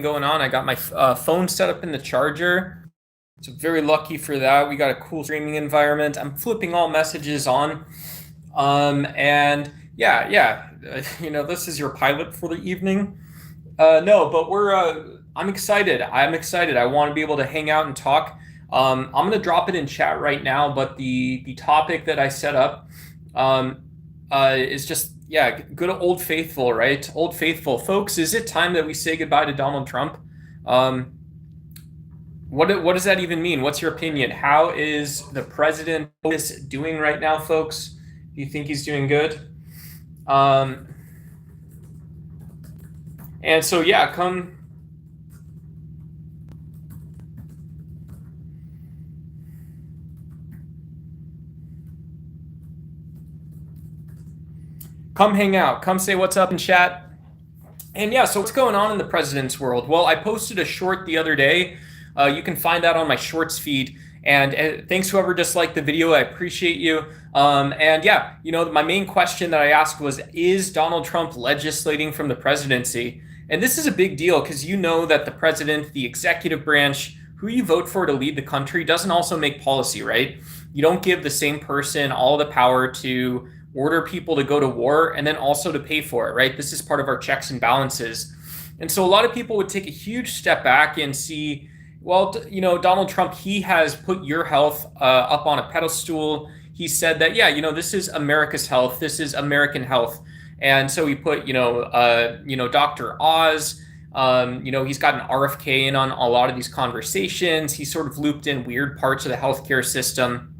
going on. I got my phone set up in the charger. So very lucky for that. We got a cool streaming environment. I'm flipping all messages on. And yeah, this is your pilot for the evening. No, but I'm excited. I'm excited. I want to be able to hang out and talk. I'm going to drop it in chat right now, but the topic that I set up, um, is just, yeah, good old faithful, right? Old faithful. Folks, is it time that we say goodbye to Donald Trump? Um, what does that even mean? What's your opinion? How is the president doing right now, folks? Do you think he's doing good? Um, and so, yeah, come hang out. Come say what's up in chat. And yeah, so what's going on in the president's world? Well, I posted a short the other day. You can find that on my shorts feed. And thanks whoever disliked the video. I appreciate you. And yeah, my main question that I asked was, is Donald Trump legislating from the presidency? And this is a big deal because you know that the president, the executive branch, who you vote for to lead the country, doesn't also make policy, right? You don't give the same person all the power to order people to go to war and then also to pay for it, right? This is part of our checks and balances. And so a lot of people would take a huge step back and see, well, Donald Trump, he has put your health up on a pedestal. He said that, yeah, this is America's health. This is American health. And so he put, Dr. Oz, he's got an RFK in on a lot of these conversations. He sort of looped in weird parts of the healthcare system.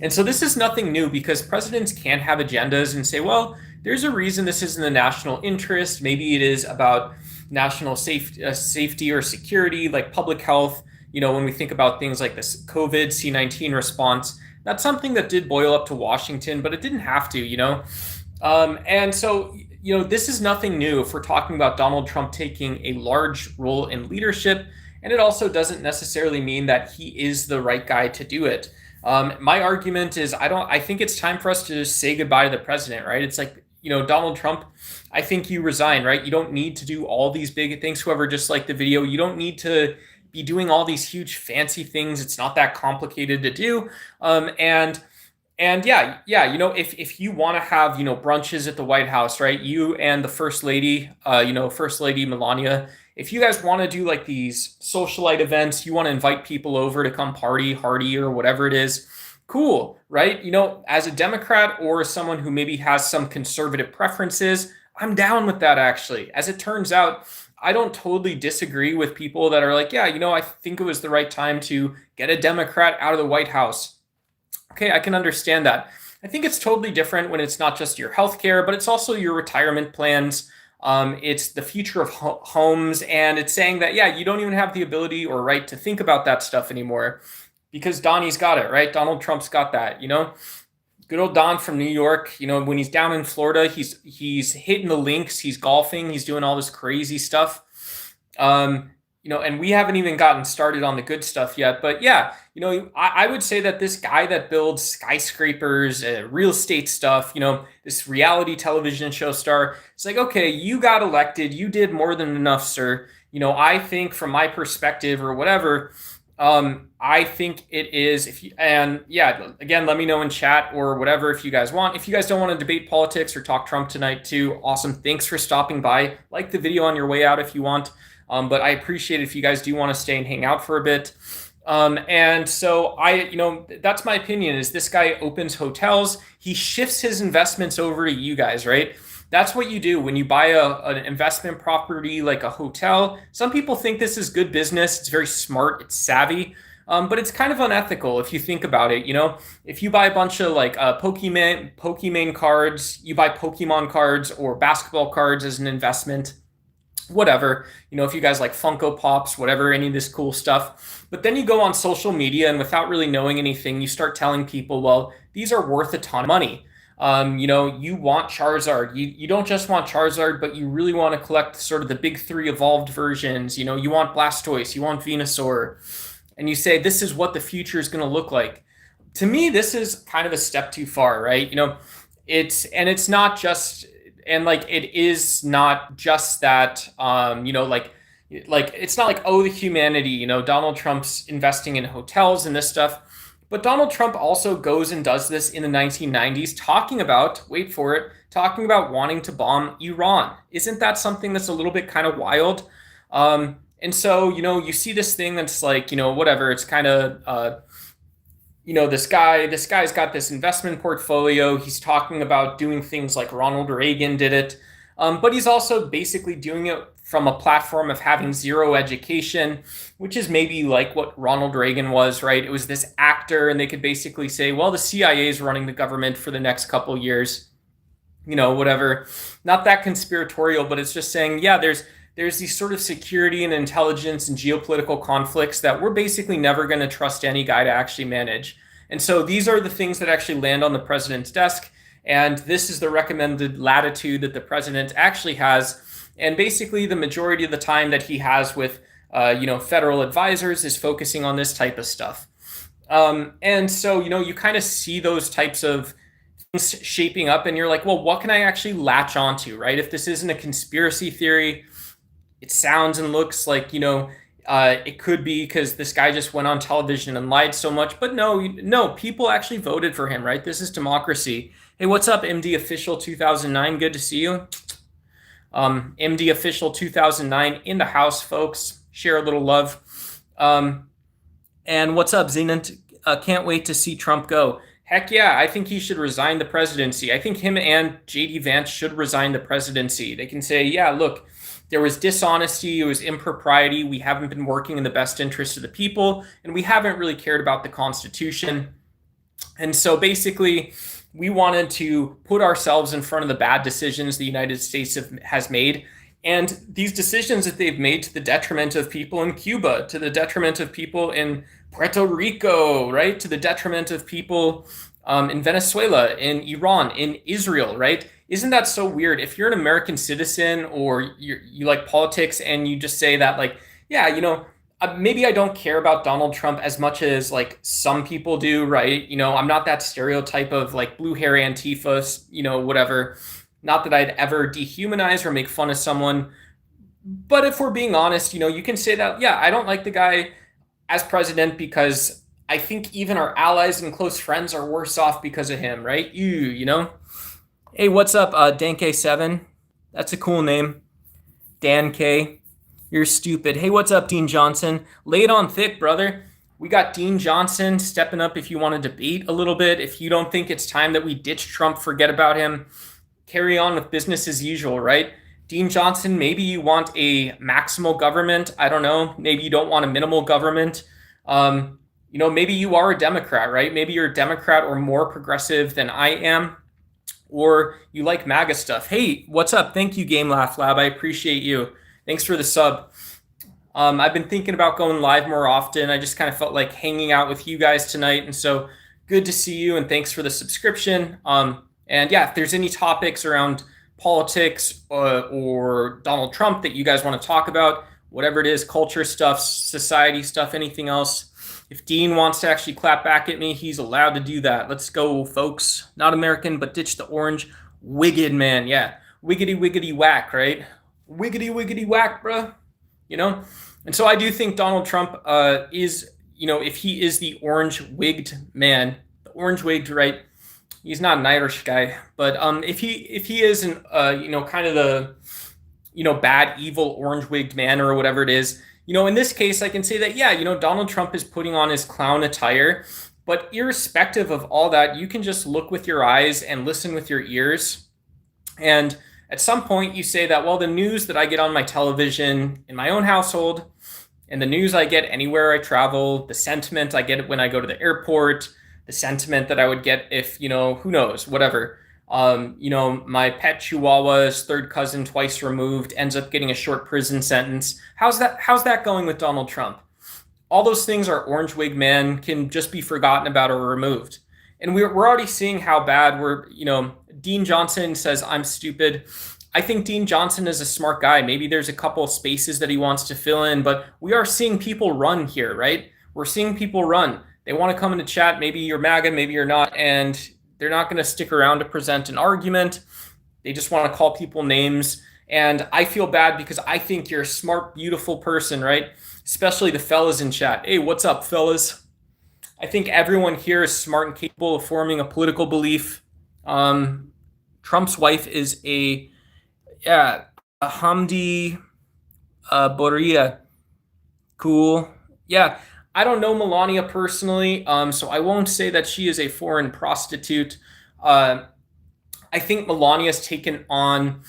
And so this is nothing new because presidents can have agendas and say, well, there's a reason this is in the national interest. Maybe it is about national safety or security, like public health. When we think about things like this COVID C-19 response, that's something that did boil up to Washington, but it didn't have to. And so, this is nothing new if we're talking about Donald Trump taking a large role in leadership. And it also doesn't necessarily mean that he is the right guy to do it. My argument is I think it's time for us to just say goodbye to the president, right? It's like, Donald Trump, I think you resign, right? You don't need to do all these big things. Whoever just liked the video, you don't need to be doing all these huge fancy things. It's not that complicated to do. And yeah, if you want to have, brunches at the White House, right? You and the First Lady, First Lady Melania, if you guys want to do like these socialite events, you want to invite people over to come party, hardy, or whatever it is, cool, right? As a Democrat or someone who maybe has some conservative preferences, I'm down with that actually. As it turns out, I don't totally disagree with people that are like, yeah, I think it was the right time to get a Democrat out of the White House. Okay, I can understand that. I think it's totally different when it's not just your healthcare, but it's also your retirement plans. It's the future of homes, and it's saying that, yeah, you don't even have the ability or right to think about that stuff anymore because Donnie's got it, right? Donald Trump's got that, Good old Don from New York, when he's down in Florida, he's hitting the links, he's golfing, he's doing all this crazy stuff. And we haven't even gotten started on the good stuff yet. But yeah, I would say that this guy that builds skyscrapers, real estate stuff, this reality television show star, it's like, okay, you got elected, you did more than enough, sir. I think from my perspective or whatever, I think it is. And yeah, again, let me know in chat or whatever if you guys want. If you guys don't want to debate politics or talk Trump tonight too, awesome. Thanks for stopping by. Like the video on your way out if you want. But I appreciate it if you guys do want to stay and hang out for a bit. And so that's my opinion is this guy opens hotels. He shifts his investments over to you guys, right? That's what you do when you buy an investment property like a hotel. Some people think this is good business. It's very smart. It's savvy. But it's kind of unethical if you think about it. If you buy a bunch of like Pokemon cards, you buy Pokemon cards or basketball cards as an investment, whatever, if you guys like Funko Pops, whatever, any of this cool stuff. But then you go on social media and without really knowing anything, you start telling people, well, these are worth a ton of money. You want Charizard. You don't just want Charizard, but you really want to collect sort of the big three evolved versions. You want Blastoise, you want Venusaur. And you say, this is what the future is going to look like. To me, this is kind of a step too far, right? It's not just, and like, it is not just that, Like, it's not like, oh, the humanity, Donald Trump's investing in hotels and this stuff. But Donald Trump also goes and does this in the 1990s, talking about, wait for it, talking about wanting to bomb Iran. Isn't that something that's a little bit kind of wild? And so, you see this thing that's like, whatever, it's kind of, this guy's got this investment portfolio. He's talking about doing things like Ronald Reagan did it. But he's also basically doing it from a platform of having zero education, which is maybe like what Ronald Reagan was, right? It was this actor, and they could basically say, well, the CIA is running the government for the next couple years, whatever. Not that conspiratorial, but it's just saying, yeah, there's these sort of security and intelligence and geopolitical conflicts that we're basically never going to trust any guy to actually manage. And so these are the things that actually land on the president's desk. And this is the recommended latitude that the president actually has. And basically, the majority of the time that he has with, federal advisors is focusing on this type of stuff. And so, you kind of see those types of things shaping up, and you're like, well, what can I actually latch onto, right? If this isn't a conspiracy theory, it sounds and looks like, it could be because this guy just went on television and lied so much. But no, people actually voted for him, right? This is democracy. Hey, what's up, MD Official 2009? Good to see you. MD Official 2009 in the house, folks. Share a little love. And what's up, Zenant? Can't wait to see Trump go. Heck yeah, I think he should resign the presidency. I think him and JD Vance should resign the presidency. They can say, yeah, look, there was dishonesty, it was impropriety, we haven't been working in the best interest of the people, and we haven't really cared about the Constitution. And so basically, we wanted to put ourselves in front of the bad decisions the United States has made. And these decisions that they've made to the detriment of people in Cuba, to the detriment of people in Puerto Rico, right? To the detriment of people in Venezuela, in Iran, in Israel, right? Isn't that so weird? If you're an American citizen or you like politics and you just say that, like, yeah, maybe I don't care about Donald Trump as much as like some people do, right? I'm not that stereotype of like blue hair Antifa, whatever. Not that I'd ever dehumanize or make fun of someone. But if we're being honest, you can say that, yeah, I don't like the guy as president because I think even our allies and close friends are worse off because of him, right? Hey, what's up, Dan K7? That's a cool name. Dan K. You're stupid. Hey, what's up, Dean Johnson? Lay it on thick, brother. We got Dean Johnson stepping up if you want to debate a little bit. If you don't think it's time that we ditch Trump, forget about him. Carry on with business as usual, right? Dean Johnson, maybe you want a maximal government. I don't know. Maybe you don't want a minimal government. Maybe you are a Democrat, right? Maybe you're a Democrat or more progressive than I am. Or you like MAGA stuff. Hey, what's up? Thank you, Game Laugh Lab. I appreciate you. Thanks for the sub. I've been thinking about going live more often. I just kind of felt like hanging out with you guys tonight. And so good to see you, and thanks for the subscription. And yeah, if there's any topics around politics or Donald Trump that you guys want to talk about, whatever it is, culture stuff, society stuff, anything else, if Dean wants to actually clap back at me, he's allowed to do that. Let's go, folks. Not American, but ditch the orange. Wicked, man. Yeah. Wiggity, wiggity, whack, right? Wiggity, wiggity, whack, bruh. And so I do think Donald Trump is, if he is the orange-wigged man, the orange-wigged, right? He's not an Irish guy, but if he is an, kind of the, bad, evil, orange-wigged man or whatever it is, in this case, I can say that, yeah, Donald Trump is putting on his clown attire, but irrespective of all that, you can just look with your eyes and listen with your ears. And at some point you say that, well, the news that I get on my television in my own household and the news I get anywhere I travel, the sentiment I get when I go to the airport, the sentiment that I would get if, who knows, whatever. My pet Chihuahua's third cousin twice removed ends up getting a short prison sentence. How's that going with Donald Trump? All those things our orange wig man can just be forgotten about or removed. And we're already seeing how bad Dean Johnson says I'm stupid. I think Dean Johnson is a smart guy. Maybe there's a couple of spaces that he wants to fill in, but we are seeing people run here, right? We're seeing people run. They want to come into chat. Maybe you're MAGA, maybe you're not. And they're not going to stick around to present an argument. They just want to call people names And I feel bad because I think you're a smart, beautiful person, right? Especially the fellas in chat. Hey, what's up, fellas? I think everyone here is smart and capable of forming a political belief. Trump's wife is a Hamdi Boria. Cool. Yeah, I don't know Melania personally, so I won't say that she is a foreign prostitute. I think Melania's taken on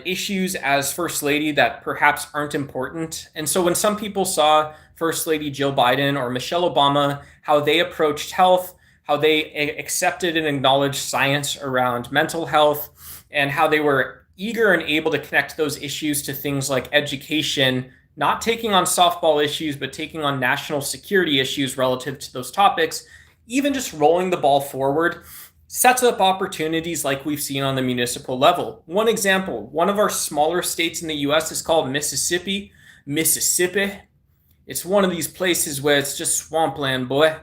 issues as First Lady that perhaps aren't important. And so when some people saw First Lady Jill Biden or Michelle Obama, how they approached health, how they accepted and acknowledged science around mental health, and how they were eager and able to connect those issues to things like education, not taking on softball issues, but taking on national security issues relative to those topics, even just rolling the ball forward, sets up opportunities like we've seen on the municipal level. One example, one of our smaller states in the US is called Mississippi. It's one of these places where it's just swampland, boy,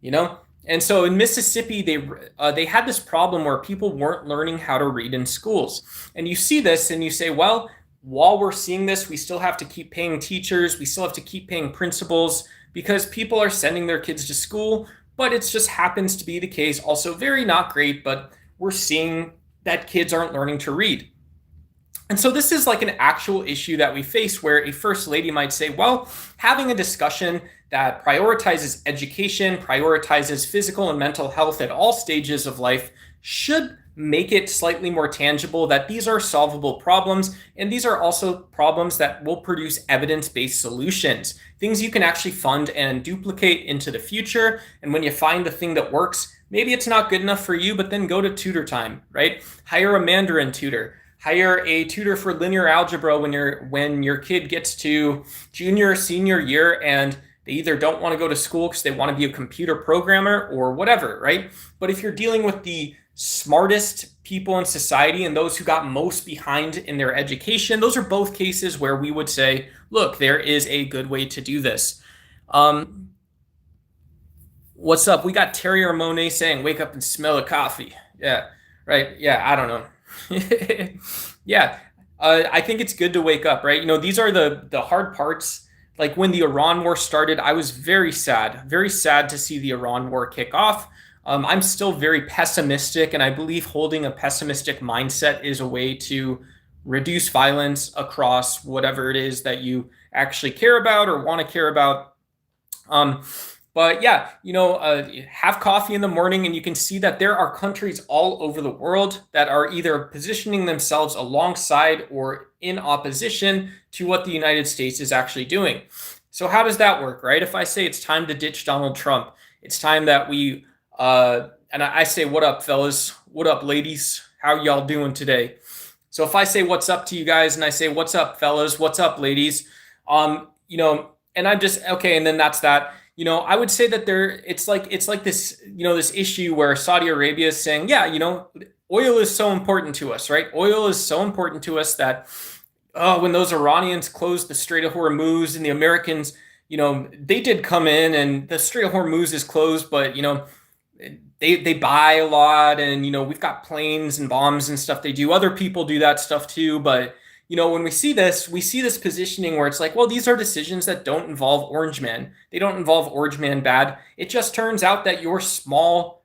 you know? And so in Mississippi, they had this problem where people weren't learning how to read in schools. And you see this and you say, well, while we're seeing this, we still have to keep paying teachers. We still have to keep paying principals because people are sending their kids to school. But it just happens to be the case. Also very not great, but we're seeing that kids aren't learning to read. And so this is like an actual issue that we face where a first lady might say, well, having a discussion that prioritizes education, prioritizes physical and mental health at all stages of life should make it slightly more tangible that these are solvable problems. And these are also problems that will produce evidence-based solutions, things you can actually fund and duplicate into the future. And when you find the thing that works, maybe it's not good enough for you, but then go to tutor time, right? Hire a Mandarin tutor. Hire a tutor for linear algebra when your kid gets to junior or senior year and they either don't want to go to school because they want to be a computer programmer or whatever, right? But if you're dealing with the smartest people in society and those who got most behind in their education, those are both cases where we would say, look, there is a good way to do this. What's up? We got Terry or Monet saying, wake up and smell a coffee. Yeah, right. Yeah, I don't know. Yeah, I think it's good to wake up, right? You know, these are the hard parts. Like when the Iran war started, I was very sad to see the Iran war kick off. I'm still very pessimistic, and I believe holding a pessimistic mindset is a way to reduce violence across whatever it is that you actually care about or want to care about. But yeah, you know, have coffee in the morning and you can see that there are countries all over the world that are either positioning themselves alongside or in opposition to what the United States is actually doing. So how does that work, right? If I say it's time to ditch Donald Trump, it's time that we, and I say, what up, fellas? What up, ladies? How y'all doing today? So if I say what's up to you guys and I say, what's up, fellas? What's up, ladies? You know, and I'm just, okay, and then that's that. You know, I would say that it's like this, you know, this issue where Saudi Arabia is saying, yeah, you know, oil is so important to us, right? Oil is so important to us that when those Iranians closed the Strait of Hormuz and the Americans, you know, they did come in and the Strait of Hormuz is closed, but, you know, they buy a lot and, you know, we've got planes and bombs and stuff they do. Other people do that stuff too, but you know, when we see this positioning where it's like, well, these are decisions that don't involve Orange Man. They don't involve Orange Man bad. It just turns out that your small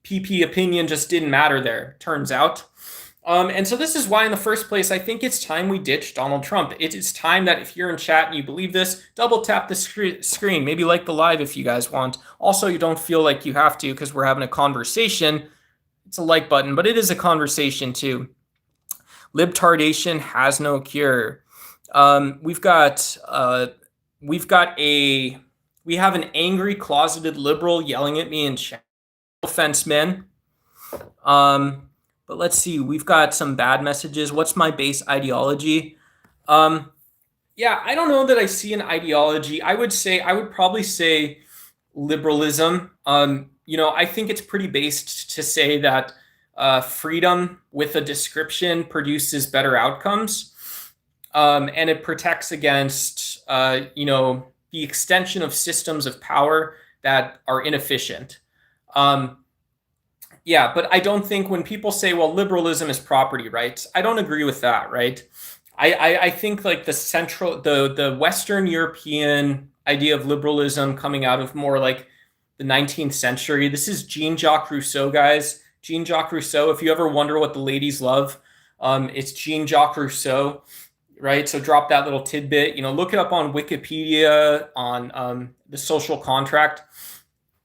PP opinion just didn't matter there, turns out. And so this is why in the first place, I think it's time we ditch Donald Trump. It is time that if you're in chat and you believe this, double tap the screen. Maybe like the live if you guys want. Also, you don't feel like you have to because we're having a conversation. It's a like button, but it is a conversation too. Libtardation has no cure. We have an angry closeted liberal yelling at me in chat. No offense, men. But let's see. We've got some bad messages. What's my base ideology? Yeah, I don't know that I see an ideology. I would probably say liberalism. You know, I think it's pretty based to say that freedom with a description produces better outcomes, and it protects against, you know, the extension of systems of power that are inefficient. Yeah, but I don't think when people say, well, liberalism is property rights, I don't agree with that, right? I think like the Western European idea of liberalism coming out of more like the 19th century. This is Jean-Jacques Rousseau, guys. Jean-Jacques Rousseau. If you ever wonder what the ladies love, it's Jean-Jacques Rousseau, right? So drop that little tidbit. Look it up on Wikipedia on the social contract.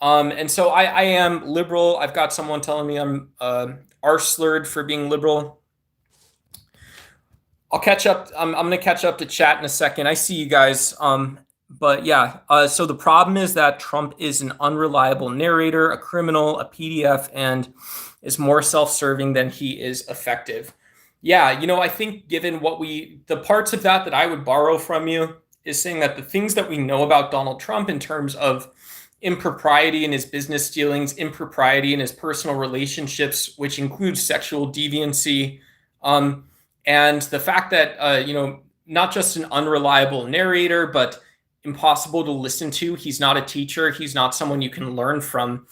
And so I am liberal. I've got someone telling me I'm arse-slurred for being liberal. I'll catch up. I'm going to catch up to chat in a second. I see you guys. But yeah, so the problem is that Trump is an unreliable narrator, a criminal, a PDF, and is more self-serving than he is effective. Yeah, I think given the parts of that I would borrow from you is saying that the things that we know about Donald Trump in terms of impropriety in his business dealings, impropriety in his personal relationships, which includes sexual deviancy, and the fact that, not just an unreliable narrator, but impossible to listen to. He's not a teacher. He's not someone you can learn from.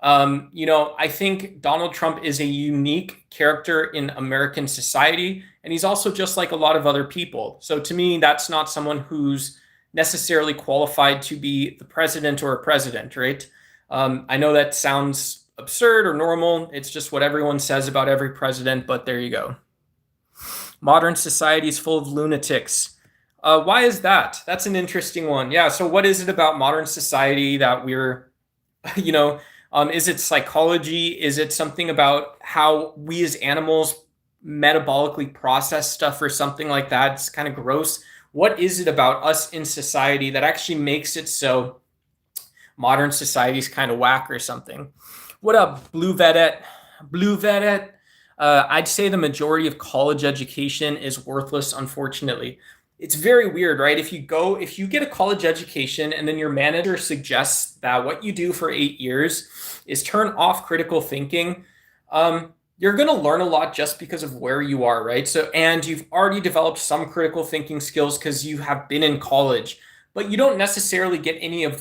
I think Donald Trump is a unique character in American society, and he's also just like a lot of other people. So to me, that's not someone who's necessarily qualified to be the president or a president, right? I know that sounds absurd or normal. It's just what everyone says about every president, but there you go. Modern society is full of lunatics. Why is that? That's an interesting one. Yeah, so what is it about modern society that we're, is it psychology? Is it something about how we as animals metabolically process stuff or something like that? It's kind of gross. What is it about us in society that actually makes it so modern society is kind of whack or something? What up, Blue Vedette? Blue Vedette. I'd say the majority of college education is worthless, unfortunately. It's very weird, right? If you get a college education and then your manager suggests that what you do for 8 years is turn off critical thinking, you're going to learn a lot just because of where you are, right? So, and you've already developed some critical thinking skills because you have been in college, but you don't necessarily get any of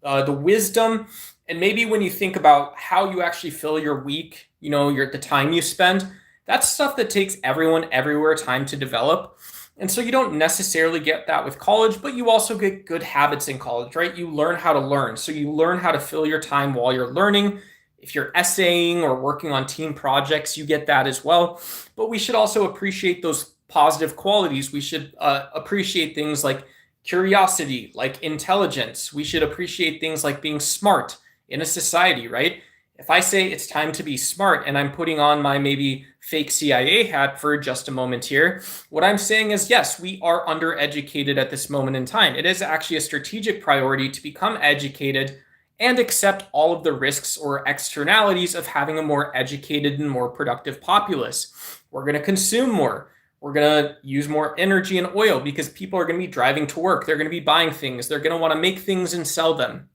the wisdom. And maybe when you think about how you actually fill your week, the time you spend, that's stuff that takes everyone everywhere time to develop. And so you don't necessarily get that with college, but you also get good habits in college, right? You learn how to learn. So you learn how to fill your time while you're learning. If you're essaying or working on team projects, you get that as well. But we should also appreciate those positive qualities. We should appreciate things like curiosity, like intelligence. We should appreciate things like being smart in a society, right? If I say it's time to be smart and I'm putting on my maybe fake CIA hat for just a moment here, what I'm saying is, yes, we are undereducated at this moment in time. It is actually a strategic priority to become educated and accept all of the risks or externalities of having a more educated and more productive populace. We're going to consume more. We're going to use more energy and oil because people are going to be driving to work. They're going to be buying things. They're going to want to make things and sell them.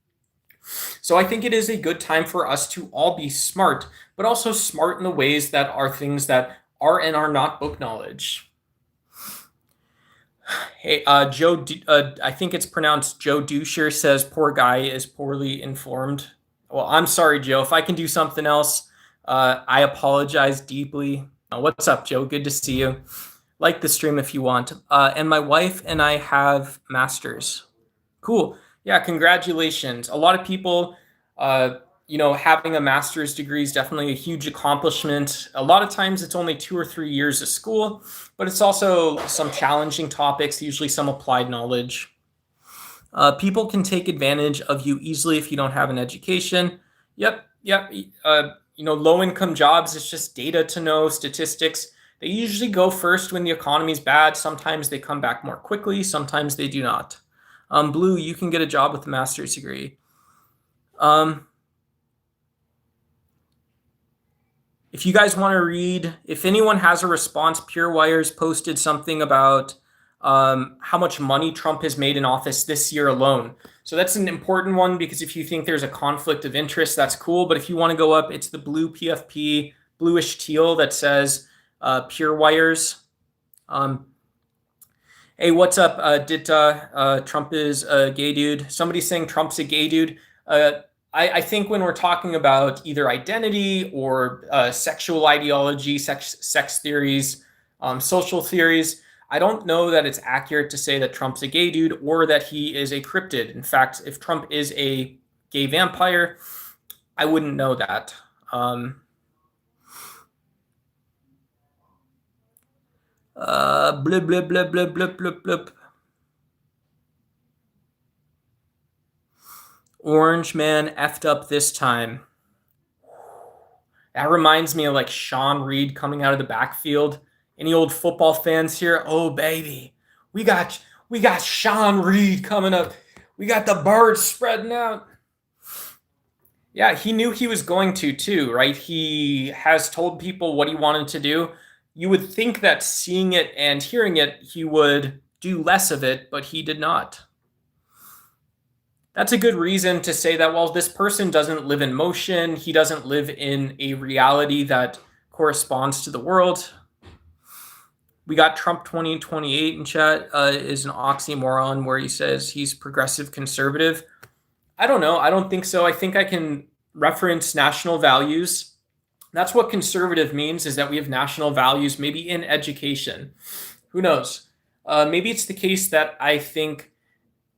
So I think it is a good time for us to all be smart, but also smart in the ways that are things that are and are not book knowledge. Hey, Joe, I think it's pronounced Joe Doucher says, poor guy is poorly informed. Well, I'm sorry, Joe. If I can do something else, I apologize deeply. What's up, Joe? Good to see you. Like the stream if you want. And my wife and I have masters. Cool. Yeah, congratulations. A lot of people, having a master's degree is definitely a huge accomplishment. A lot of times it's only 2 or 3 years of school, but it's also some challenging topics, usually some applied knowledge. People can take advantage of you easily if you don't have an education. Yep. Low-income jobs, it's just data to know, statistics. They usually go first when the economy's bad. Sometimes they come back more quickly. Sometimes they do not. Blue, you can get a job with a master's degree. If you guys want to read, if anyone has a response, PureWire's posted something about how much money Trump has made in office this year alone. So that's an important one because if you think there's a conflict of interest, that's cool. But if you want to go up, it's the blue PFP, bluish teal that says PureWire's. Hey, what's up, Ditta? Trump is a gay dude. Somebody's saying Trump's a gay dude. I think when we're talking about either identity or sexual ideology, sex theories, social theories, I don't know that it's accurate to say that Trump's a gay dude or that he is a cryptid. In fact, if Trump is a gay vampire, I wouldn't know that. Blip, blip, blip, blip, blip, blip, blip. Orange man effed up this time. That reminds me of like Sean Reed coming out of the backfield. Any old football fans here? Oh baby, we got Sean Reed coming up. We got the birds spreading out. Yeah, he knew he was going to too, right? He has told people what he wanted to do. You would think that seeing it and hearing it, he would do less of it, but he did not. That's a good reason to say that, well, this person doesn't live in motion. He doesn't live in a reality that corresponds to the world. We got Trump 2028 in chat is an oxymoron where he says he's progressive conservative. I don't know. I don't think so. I think I can reference national values. That's what conservative means, is that we have national values, maybe in education. Who knows? Maybe it's the case that I think,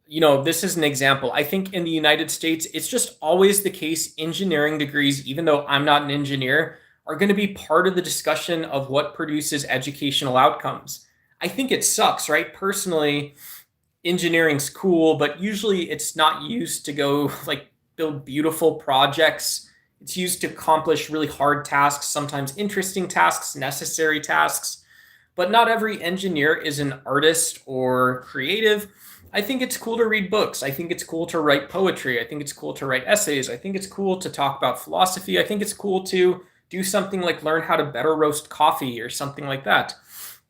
this is an example. I think in the United States, it's just always the case engineering degrees, even though I'm not an engineer, are going to be part of the discussion of what produces educational outcomes. I think it sucks, right? Personally, engineering's cool, but usually it's not used to go like build beautiful projects. It's used to accomplish really hard tasks, sometimes interesting tasks, necessary tasks. But not every engineer is an artist or creative. I think it's cool to read books. I think it's cool to write poetry. I think it's cool to write essays. I think it's cool to talk about philosophy. I think it's cool to do something like learn how to better roast coffee or something like that.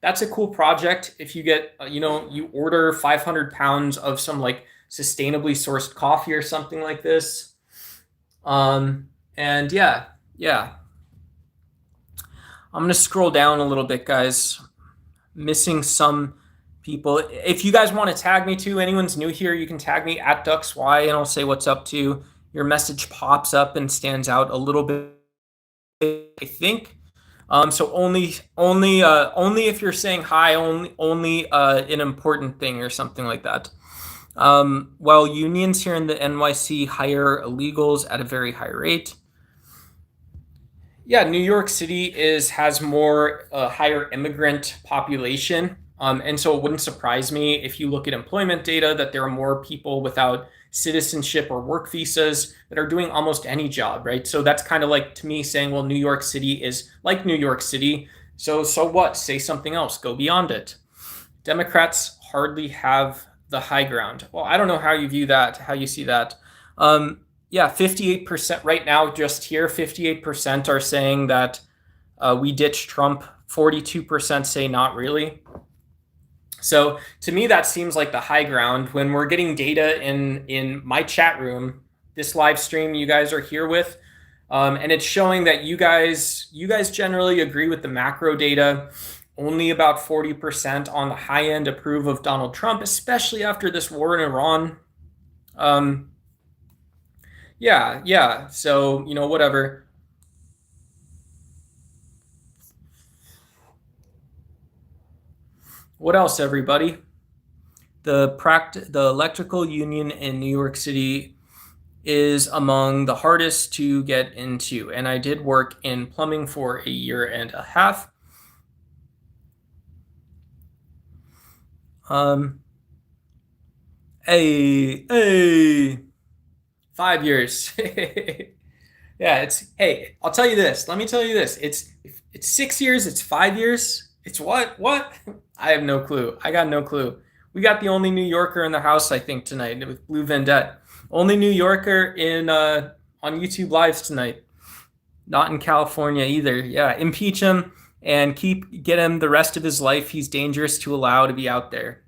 That's a cool project. If you get, you order 500 pounds of some like sustainably sourced coffee or something like this. And yeah. I'm going to scroll down a little bit, guys. Missing some people. If you guys want to tag me too, anyone's new here, you can tag me at DuxY and I'll say what's up to. Your message pops up and stands out a little bit, I think. So only if you're saying hi, only an important thing or something like that. While unions here in the NYC hire illegals at a very high rate. Yeah, New York City has more higher immigrant population. And so it wouldn't surprise me if you look at employment data that there are more people without citizenship or work visas that are doing almost any job, right? So that's kind of like to me saying, well, New York City is like New York City. So what? Say something else. Go beyond it. Democrats hardly have the high ground. Well, I don't know how you view that, how you see that. Yeah, 58% right now, just here, 58% are saying that we ditched Trump. 42% say not really. So to me, that seems like the high ground when we're getting data in my chat room, this live stream you guys are here with, and it's showing that you guys generally agree with the macro data. Only about 40% on the high end approve of Donald Trump, especially after this war in Iran. Yeah. So, whatever. What else, everybody? The electrical union in New York City is among the hardest to get into. And I did work in plumbing for a year and a half. Hey, 5 years. Yeah, I'll tell you this. Let me tell you this. It's 6 years. It's 5 years. It's what? I have no clue. I got no clue. We got the only New Yorker in the house, I think, tonight with Blue Vendette. Only New Yorker on YouTube Lives tonight. Not in California either. Yeah, impeach him and get him the rest of his life. He's dangerous to allow to be out there.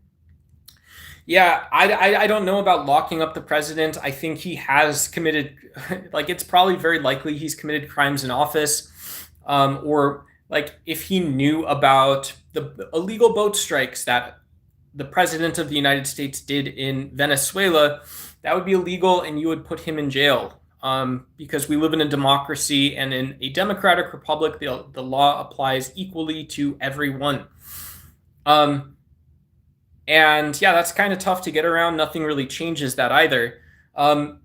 Yeah, I don't know about locking up the president. I think he has committed, it's probably very likely he's committed crimes in office, or if he knew about the illegal boat strikes that the president of the United States did in Venezuela, that would be illegal and you would put him in jail. because we live in a democracy, and in a democratic republic, the law applies equally to everyone. And yeah, that's kind of tough to get around. Nothing really changes that either. And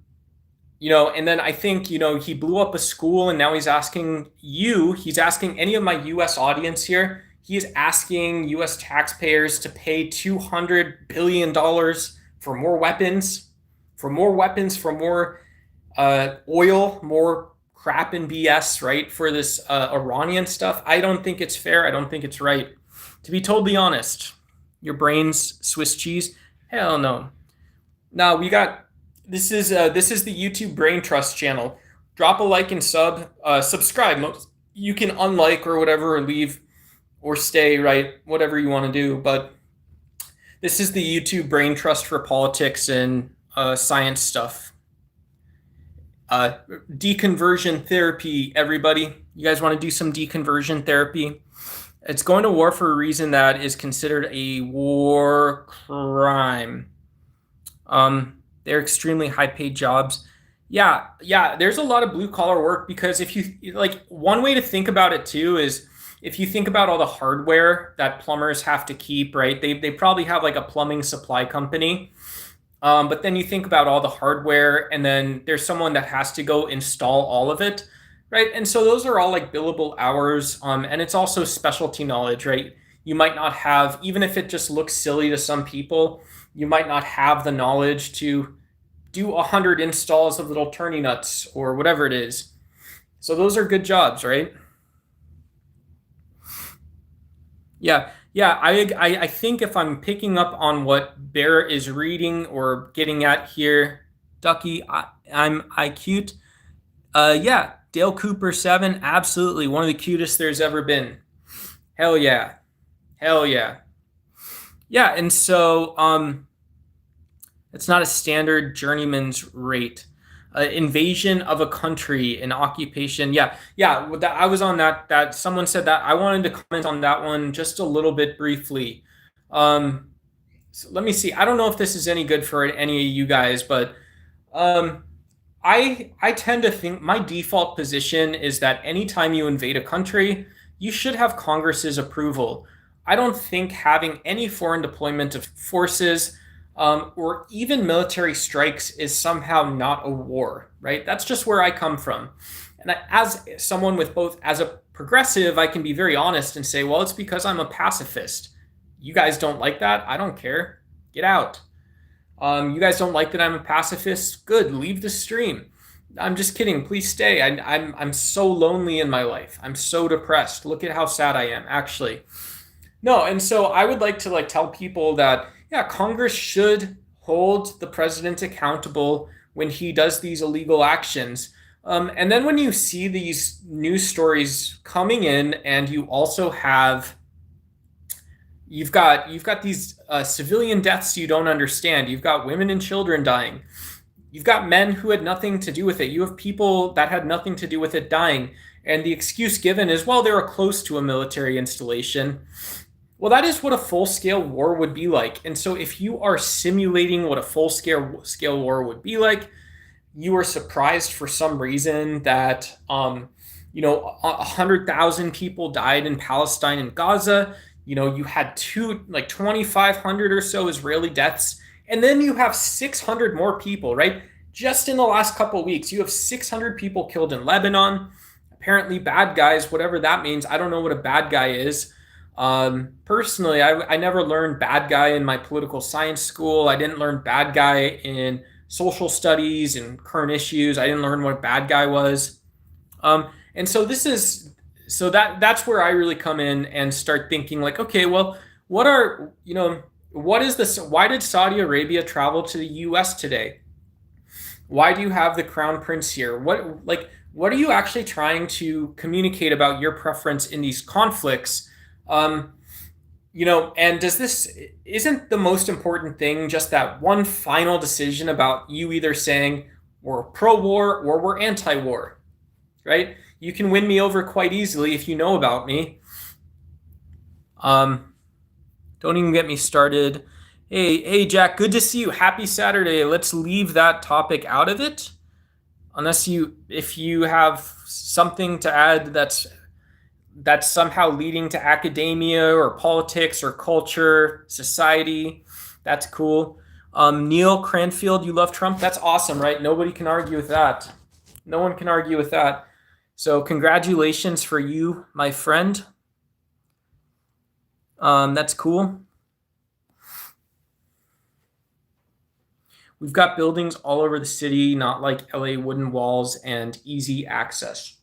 then I think, he blew up a school, and now he's asking any of my US audience here, he is asking US taxpayers to pay $200 billion for more weapons, for more oil, more crap and BS, right? For this Iranian stuff. I don't think it's fair. I don't think it's right. To be totally honest, your brain's Swiss cheese? Hell no. Now we got, this is the YouTube Brain Trust channel. Drop a like and subscribe. You can unlike or whatever, or leave or stay, right? Whatever you want to do. But this is the YouTube Brain Trust for politics and science stuff. Deconversion therapy, everybody. You guys want to do some deconversion therapy? It's going to war for a reason that is considered a war crime. They're extremely high-paid jobs. Yeah, there's a lot of blue-collar work, because if you, like, one way to think about it too is, if you think about all the hardware that plumbers have to keep, right? They probably have like a plumbing supply company. But then you think about all the hardware, and then there's someone that has to go install all of it. Right. And so those are all like billable hours. And it's also specialty knowledge, right? You might not have, even if it just looks silly to some people, you might not have the knowledge to do 100 installs of little turning nuts or whatever it is. So those are good jobs, right? Yeah. I think if I'm picking up on what Bear is reading or getting at here, Ducky, I'm cute. Yeah. Dale Cooper 7, absolutely. One of the cutest there's ever been. Hell yeah. Yeah, and so it's not a standard journeyman's rate. Invasion of a country, an occupation. Yeah. I was on that. Someone said that. I wanted to comment on that one just a little bit briefly. So let me see. I don't know if this is any good for any of you guys, but I tend to think my default position is that anytime you invade a country, you should have Congress's approval. I don't think having any foreign deployment of forces or even military strikes is somehow not a war, right? That's just where I come from. And as someone with both, as a progressive, I can be very honest and say, well, it's because I'm a pacifist. You guys don't like that? I don't care. Get out. You guys don't like that I'm a pacifist? Good, leave the stream. I'm just kidding. Please stay. I'm so lonely in my life. I'm so depressed. Look at how sad I am, actually. No, and so I would like to tell people that, yeah, Congress should hold the president accountable when he does these illegal actions. And then when you see these news stories coming in, and you also have You've got these civilian deaths you don't understand. You've got women and children dying. You've got men who had nothing to do with it. You have people that had nothing to do with it dying. And the excuse given is, well, they were close to a military installation. Well, that is what a full-scale war would be like. And so if you are simulating what a full-scale war would be like, you are surprised for some reason that 100,000 people died in Palestine and Gaza. You had 2,500 or so Israeli deaths, and then you have 600 more people, right? Just in the last couple of weeks, you have 600 people killed in Lebanon. Apparently bad guys, whatever that means. I don't know what a bad guy is. Personally, I never learned bad guy in my political science school. I didn't learn bad guy in social studies and current issues. I didn't learn what bad guy was. And so that's where I really come in and start thinking okay, well, what is this? Why did Saudi Arabia travel to the US today? Why do you have the crown prince here? What are you actually trying to communicate about your preference in these conflicts? And isn't the most important thing just that one final decision about you either saying we're pro-war or we're anti-war, right? You can win me over quite easily if you know about me. Don't even get me started. Hey, Jack, good to see you. Happy Saturday. Let's leave that topic out of it. if you have something to add that's somehow leading to academia or politics or culture, society, that's cool. Neil Cranfield, you love Trump? That's awesome, right? Nobody can argue with that. No one can argue with that. So congratulations for you, my friend. That's cool. We've got buildings all over the city, not like LA wooden walls and easy access.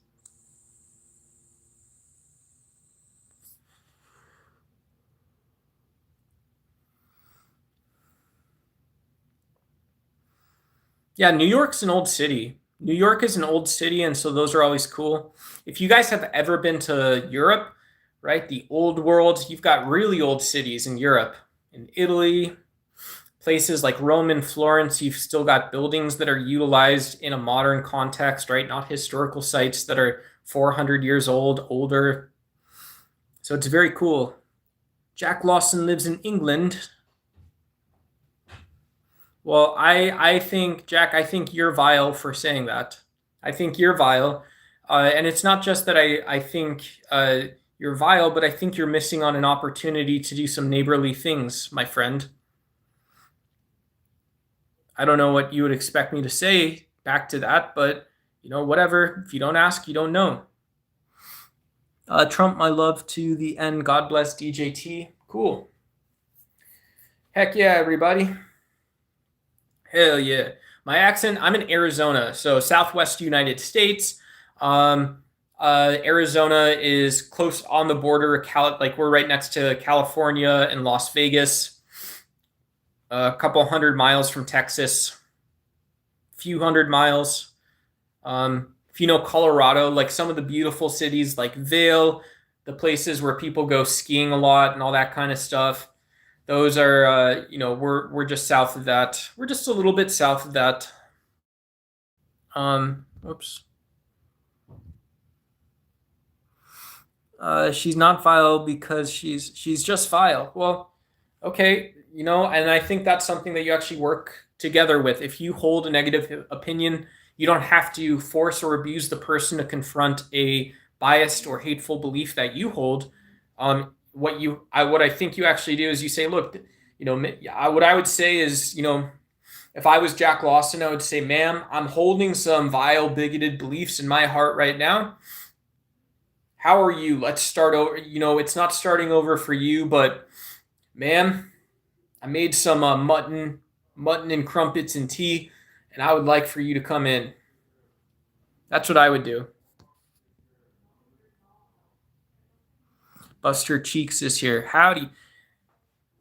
Yeah, New York's an old city. New York is an old city, and so those are always cool. If you guys have ever been to Europe, right, the old world, you've got really old cities in Europe. In Italy, places like Rome and Florence, you've still got buildings that are utilized in a modern context, right? Not historical sites that are 400 years old, older. So it's very cool. Jack Lawson lives in England. Well, I think, Jack, I think you're vile for saying that. I think you're vile. And it's not just that I think you're vile, but I think you're missing on an opportunity to do some neighborly things, my friend. I don't know what you would expect me to say back to that, but whatever. If you don't ask, you don't know. Trump, my love to the end. God bless DJT. Cool. Heck yeah, everybody. Hell yeah. My accent, I'm in Arizona, so Southwest United States. Arizona is close on the border. Like we're right next to California and Las Vegas. A couple 100 miles from Texas. Few 100 miles. If you know Colorado, like some of the beautiful cities like Vail, the places where people go skiing a lot and all that kind of stuff. Those are, we're just south of that. We're just a little bit south of that. Whoops. She's not vile because she's just vile. Well, okay, and I think that's something that you actually work together with. If you hold a negative opinion, you don't have to force or abuse the person to confront a biased or hateful belief that you hold. What I think you actually do is you say, look, what I would say is, if I was Jack Lawson, I would say, ma'am, I'm holding some vile, bigoted beliefs in my heart right now. How are you? Let's start over. It's not starting over for you, but ma'am, I made some mutton and crumpets and tea, and I would like for you to come in. That's what I would do. Buster Cheeks is here. Howdy.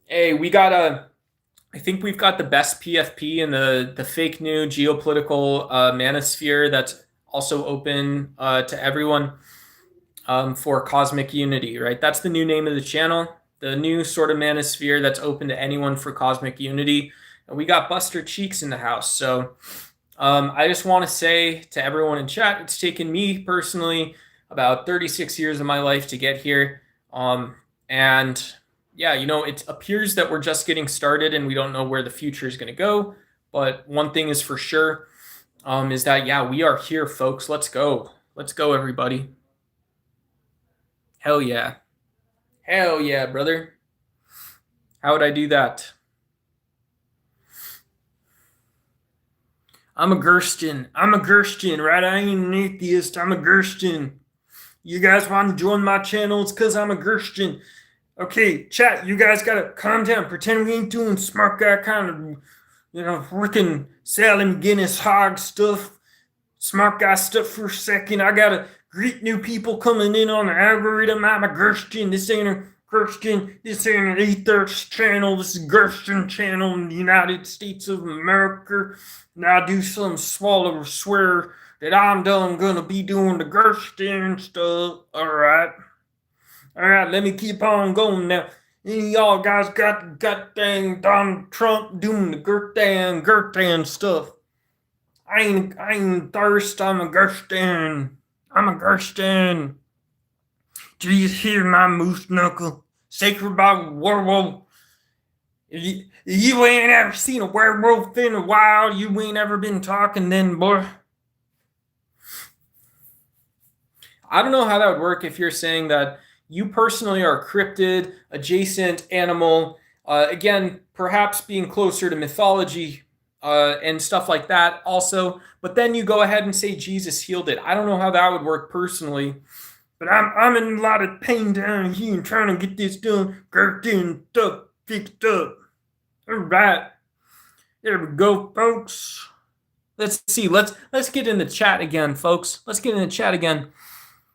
Hey, I think we've got the best PFP in the fake new geopolitical manosphere that's also open to everyone for cosmic unity, right? That's the new name of the channel, the new sort of manosphere that's open to anyone for cosmic unity. And we got Buster Cheeks in the house. So I just want to say to everyone in chat, it's taken me personally about 36 years of my life to get here. And yeah, it appears that we're just getting started and we don't know where the future is going to go. But one thing is for sure, is that, yeah, we are here, folks. Let's go. Let's go, everybody. Hell yeah. Hell yeah, brother. How would I do that? I'm a Gersten, right? I ain't an atheist. I'm a Gersten. You guys want to join my channel? It's because I'm a Gersten. Okay, chat, you guys got to calm down. Pretend we ain't doing smart guy kind of, freaking Sally McGinnis hog stuff. Smart guy stuff for a second. I got to greet new people coming in on the algorithm. I'm a Gersten. This ain't a Gersten. This ain't an atheist channel. This is Gersten channel in the United States of America. Now I do some swallow swear that I'm done gonna be doing the Gersten stuff. Alright, let me keep on going now. Any of y'all guys got goddamn Donald Trump doing the Gersten stuff. I ain't thirst, I'm a Gersten. Do you hear my moose knuckle? Sacred by werewolf. You ain't ever seen a werewolf in a while. You ain't ever been talking then, boy. I don't know how that would work if you're saying that you personally are a cryptid, adjacent animal, again, perhaps being closer to mythology and stuff like that also, but then you go ahead and say Jesus healed it. I don't know how that would work personally, but I'm in a lot of pain down here and trying to get this done, and stuff fixed up. All right, there we go, folks. Let's see. Let's get in the chat again, folks. Let's get in the chat again.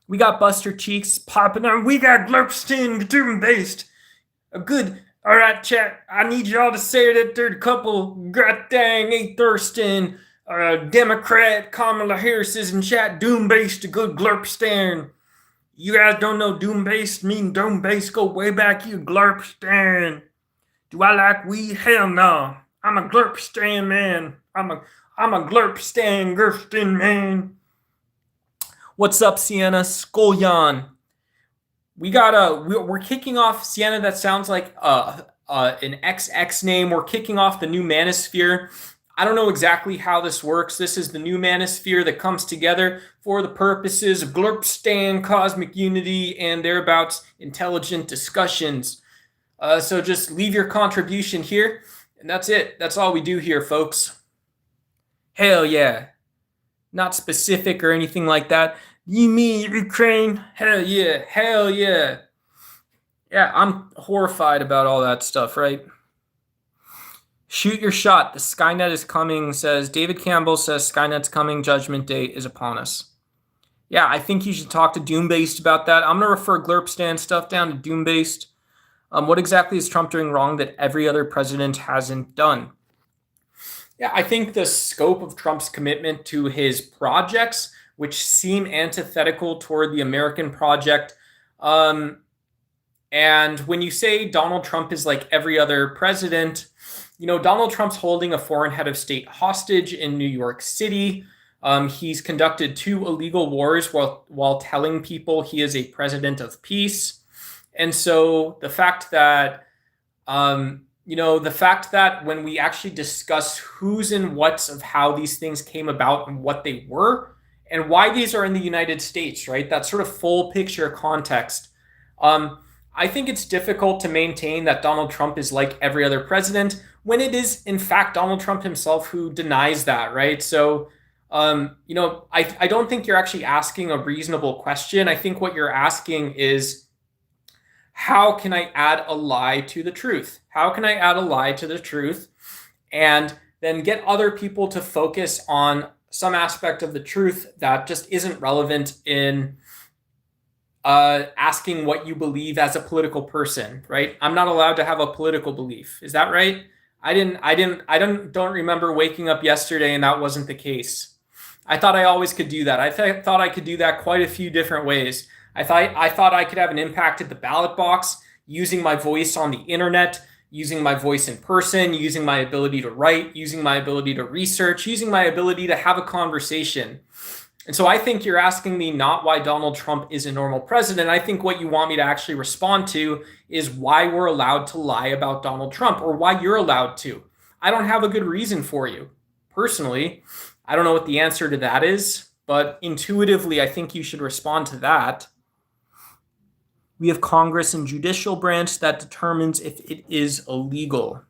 We got Buster Cheeks popping on. We got Glurpston doom based. A good. All right, chat. I need y'all to say that there's a couple. God dang, A. Thurston, Democrat Kamala Harris is in chat. Doom based, a good Glurpston. You guys don't know doom based mean doom based go way back here. Glurpston. Do I like weed? Hell no. I'm a Glurpston man. I'm a Glurpston man. What's up, Sienna? Skoljan. We're kicking off, Sienna, that sounds like an XX name. We're kicking off the new manosphere. I don't know exactly how this works. This is the new manosphere that comes together for the purposes of Glurpstan, cosmic unity, and thereabouts intelligent discussions. So just leave your contribution here, and that's it. That's all we do here, folks. Hell yeah. Not specific or anything like that. You mean Ukraine? Hell yeah. Hell yeah. Yeah, I'm horrified about all that stuff, right? Shoot your shot. The Skynet is coming, says David Campbell says Skynet's coming. Judgment Day is upon us. Yeah, I think you should talk to Doombased about that. I'm going to refer Glurpstan stuff down to Doombased. What exactly is Trump doing wrong that every other president hasn't done? Yeah, I think the scope of Trump's commitment to his projects, which seem antithetical toward the American project. And when you say Donald Trump is like every other president, Donald Trump's holding a foreign head of state hostage in New York City. He's conducted 2 illegal wars while telling people he is a president of peace. And so the fact that when we actually discuss who's and what's of how these things came about and what they were and why these are in the United States, right? That sort of full picture context. I think it's difficult to maintain that Donald Trump is like every other president when it is, in fact, Donald Trump himself who denies that, right? So, I don't think you're actually asking a reasonable question. I think what you're asking is, how can I add a lie to the truth? How can I add a lie to the truth and then get other people to focus on some aspect of the truth that just isn't relevant in asking what you believe as a political person, right? I'm not allowed to have a political belief. Is that right? I don't remember waking up yesterday and that wasn't the case. I thought I always could do that. I thought I could do that quite a few different ways. I thought I could have an impact at the ballot box using my voice on the internet, using my voice in person, using my ability to write, using my ability to research, using my ability to have a conversation. And so I think you're asking me not why Donald Trump is a normal president. I think what you want me to actually respond to is why we're allowed to lie about Donald Trump or why you're allowed to. I don't have a good reason for you. Personally, I don't know what the answer to that is, but intuitively, I think you should respond to that. We have Congress and judicial branch that determines if it is illegal.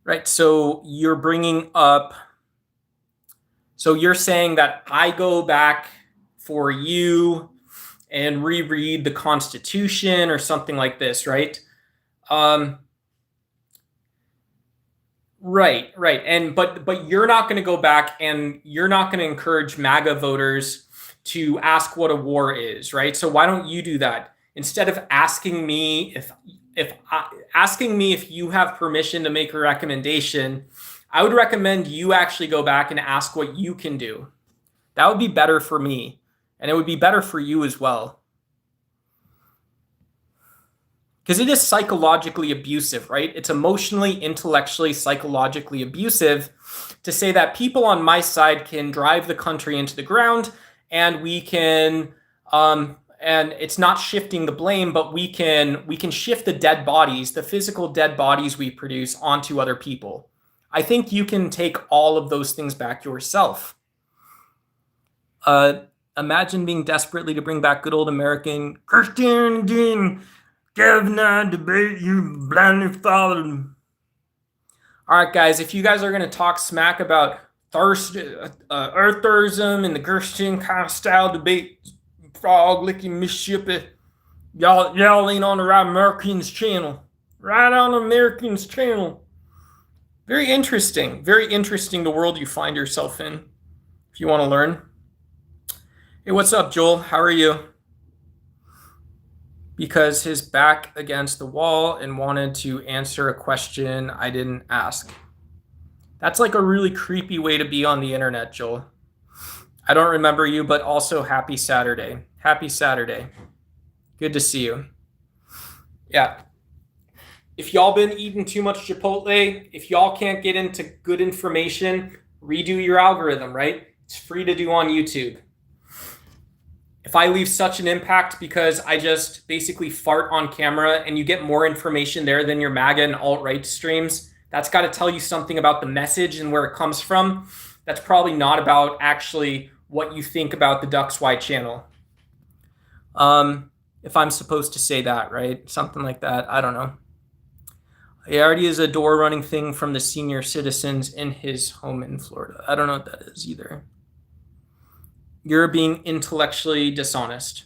Right, so you're bringing up, so you're saying that I go back for you and reread the Constitution or something like this, right? Right. And but you're not going to go back and you're not going to encourage MAGA voters to ask what a war is, right? So why don't you do that instead of asking me if you have permission to make a recommendation? I would recommend you actually go back and ask what you can do. That would be better for me, and it would be better for you as well. Because it is psychologically abusive, right? It's emotionally, intellectually, psychologically abusive to say that people on my side can drive the country into the ground and we can, and it's not shifting the blame, but we can shift the dead bodies, the physical dead bodies we produce onto other people. I think you can take all of those things back yourself. Uh, Imagine being desperately to bring back good old American Christian again. Governor debate you blindly followed. All right, guys, if you guys are going to talk smack about eartherism and the Gerstein kind of style debate, frog licking Mississippi, y'all ain't on the right Americans channel. Right on Americans channel. Very interesting the world you find yourself in, if you want to learn. Hey, what's up, Joel? How are you? Because his back against the wall and wanted to answer a question I didn't ask. That's like a really creepy way to be on the internet, Joel. I don't remember you, but also happy Saturday. Happy Saturday. Good to see you. Yeah. If y'all been eating too much Chipotle, if y'all can't get into good information, redo your algorithm, right? It's free to do on YouTube. If I leave such an impact because I just basically fart on camera and you get more information there than your MAGA and alt-right streams, that's got to tell you something about the message and where it comes from. That's probably not about actually what you think about the Ducks Wide channel. If I'm supposed to say that, right? Something like that. I don't know. He already is a door running thing from the senior citizens in his home in Florida. I don't know what that is either. You're being intellectually dishonest.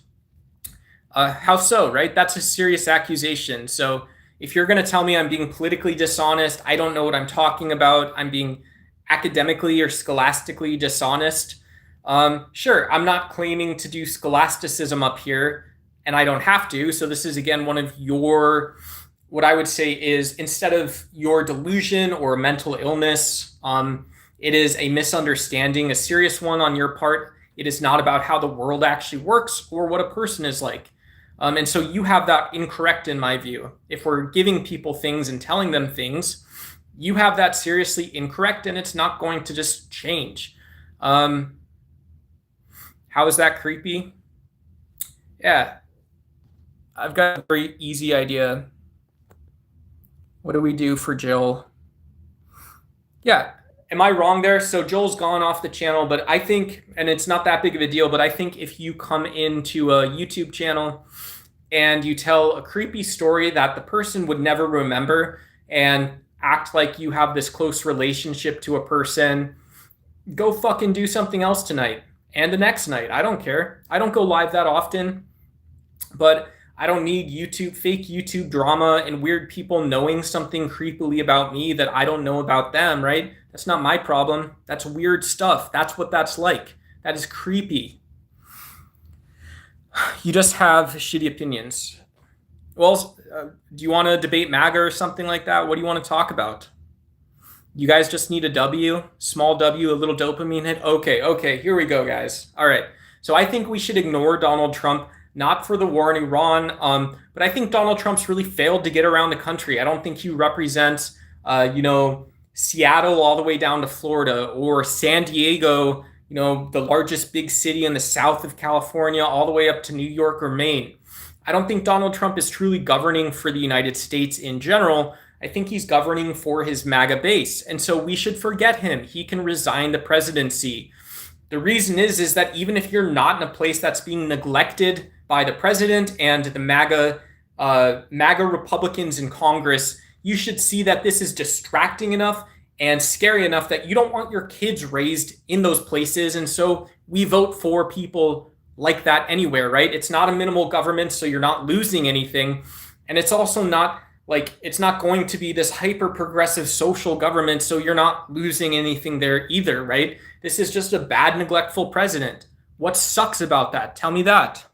How so, right? That's a serious accusation. So if you're going to tell me I'm being politically dishonest, I don't know what I'm talking about, I'm being academically or scholastically dishonest, sure, I'm not claiming to do scholasticism up here, and I don't have to. So this is, again, one of your, what I would say is, instead of your delusion or mental illness, it is a misunderstanding, a serious one on your part. It is not about how the world actually works or what a person is like. And so you have that incorrect in my view. If we're giving people things and telling them things, you have that seriously incorrect, and it's not going to just change. How is that creepy? Yeah. I've got a very easy idea. What do we do for Jill? Yeah. Am I wrong there? So Joel's gone off the channel, but I think, and it's not that big of a deal, but I think if you come into a YouTube channel and you tell a creepy story that the person would never remember and act like you have this close relationship to a person, go fucking do something else tonight and the next night. I don't care. I don't go live that often, but I don't need fake YouTube drama and weird people knowing something creepily about me that I don't know about them, right? That's not my problem. That's weird stuff. That's what that's like. That is creepy. You just have shitty opinions. Well, do you want to debate MAGA or something like that? What do you want to talk about? You guys just need a W, small W, a little dopamine hit. Okay, here we go, guys. All right. So I think we should ignore Donald Trump, not for the war in Iran, but I think Donald Trump's really failed to get around the country. I don't think he represents, Seattle all the way down to Florida, or San Diego, the largest big city in the south of California, all the way up to New York or Maine. I don't think Donald Trump is truly governing for the United States in general. I think he's governing for his MAGA base. And so we should forget him. He can resign the presidency. The reason is that even if you're not in a place that's being neglected by the president and the MAGA Republicans in Congress, you should see that this is distracting enough and scary enough that you don't want your kids raised in those places. And so we vote for people like that anywhere, right? It's not a minimal government, so you're not losing anything. And it's also not it's not going to be this hyper progressive social government, so you're not losing anything there either, right? This is just a bad, neglectful president. What sucks about that? Tell me that.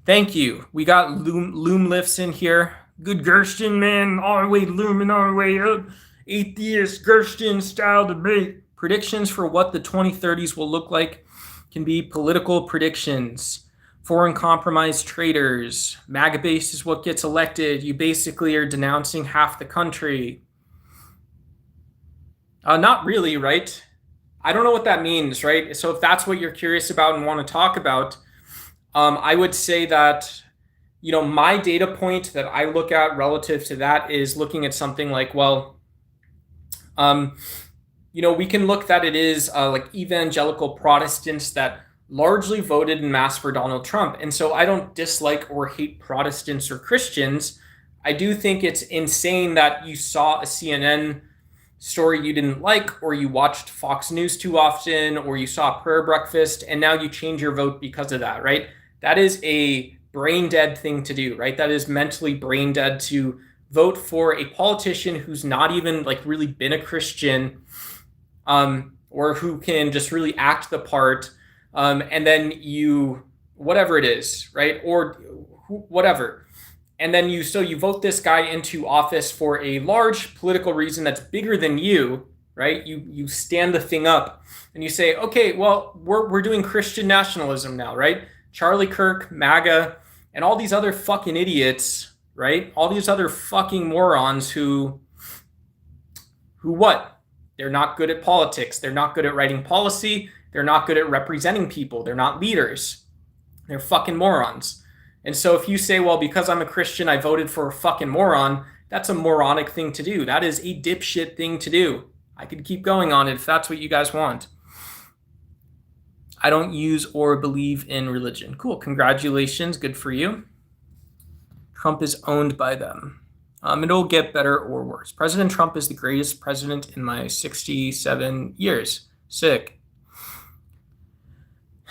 Thank you. We got loom lifts in here. Good Gerstein, man. All the way looming all the way up. Atheist Gerstein style debate. Predictions for what the 2030s will look like can be political predictions. Foreign compromise traitors. MAGA base is what gets elected. You basically are denouncing half the country. Not really, right? I don't know what that means, right? So if that's what you're curious about and want to talk about, I would say that, my data point that I look at relative to that is looking at something like, we can look that it is like evangelical Protestants that largely voted in mass for Donald Trump. And so I don't dislike or hate Protestants or Christians. I do think it's insane that you saw a CNN story you didn't like, or you watched Fox News too often, or you saw Prayer Breakfast, and now you change your vote because of that, right? That is a brain dead thing to do, right? That is mentally brain dead to vote for a politician who's not even like really been a Christian, or who can just really act the part, and then you, whatever it is, right? Or whatever. And then you vote this guy into office for a large political reason that's bigger than you, right? You stand the thing up and you say, okay, well, we're doing Christian nationalism now, right? Charlie Kirk, MAGA, and all these other fucking idiots, right? All these other fucking morons who what? They're not good at politics. They're not good at writing policy. They're not good at representing people. They're not leaders. They're fucking morons. And so if you say, well, because I'm a Christian, I voted for a fucking moron, that's a moronic thing to do. That is a dipshit thing to do. I could keep going on it if that's what you guys want. I don't use or believe in religion. Cool. Congratulations. Good for you. Trump is owned by them. It'll get better or worse. President Trump is the greatest president in my 67 years. Sick.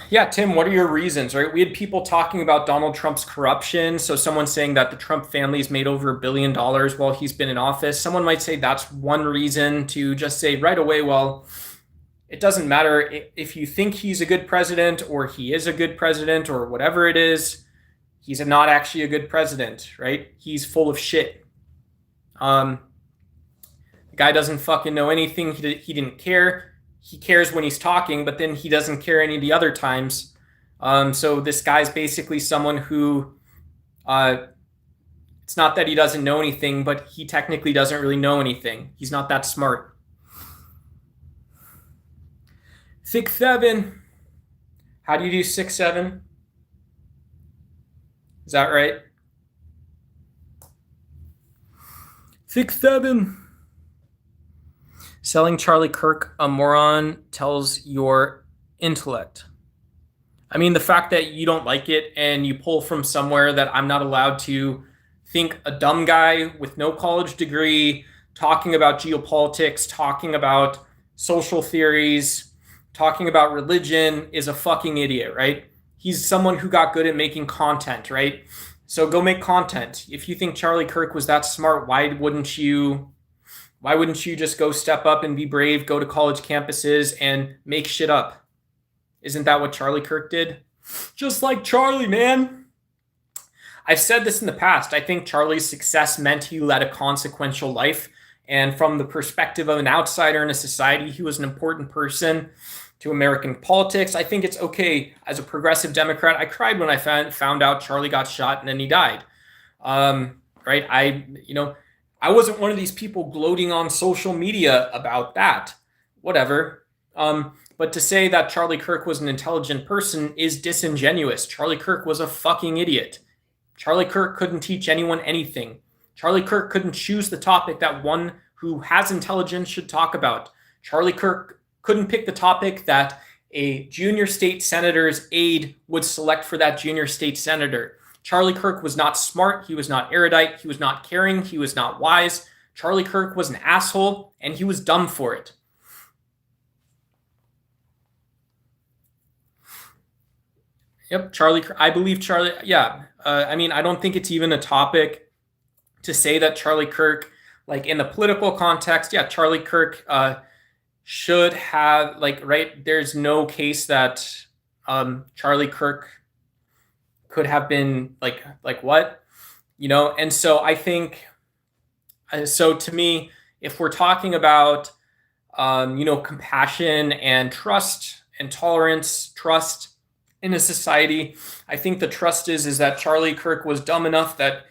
Yeah, Tim, what are your reasons, right? We had people talking about Donald Trump's corruption. So someone saying that the Trump family's made over $1 billion while he's been in office. Someone might say that's one reason to just say right away, well, it doesn't matter if you think he's a good president or he is a good president or whatever it is, he's not actually a good president, right? He's full of shit. The guy doesn't fucking know anything. He didn't care. He cares when he's talking, but then he doesn't care any of the other times. So this guy's basically someone who, it's not that he doesn't know anything, but he technically doesn't really know anything. He's not that smart. Thick 7. How do you do 6-7? Is that right? Thick 7. Selling Charlie Kirk a moron tells your intellect. I mean, the fact that you don't like it and you pull from somewhere that I'm not allowed to think a dumb guy with no college degree talking about geopolitics, talking about social theories, talking about religion is a fucking idiot, right? He's someone who got good at making content, right? So go make content. If you think Charlie Kirk was that smart, why wouldn't you just go step up and be brave, go to college campuses and make shit up? Isn't that what Charlie Kirk did? Just like Charlie, man. I've said this in the past. I think Charlie's success meant he led a consequential life. And from the perspective of an outsider in a society, he was an important person to American politics. I think it's okay as a progressive Democrat. I cried when I found out Charlie got shot and then he died. Right? I wasn't one of these people gloating on social media about that. Whatever. But to say that Charlie Kirk was an intelligent person is disingenuous. Charlie Kirk was a fucking idiot. Charlie Kirk couldn't teach anyone anything. Charlie Kirk couldn't choose the topic that one who has intelligence should talk about. Charlie Kirk couldn't pick the topic that a junior state senator's aide would select for that junior state senator. Charlie Kirk was not smart. He was not erudite. He was not caring. He was not wise. Charlie Kirk was an asshole, and he was dumb for it. Yep, I believe Charlie, yeah. I mean, I don't think it's even a topic to say that Charlie Kirk, like in the political context, yeah, Charlie Kirk should have, like, right, there's no case that Charlie Kirk could have been like what, and so I think, so to me, if we're talking about, compassion and trust and tolerance, trust in a society, I think the trust is that Charlie Kirk was dumb enough that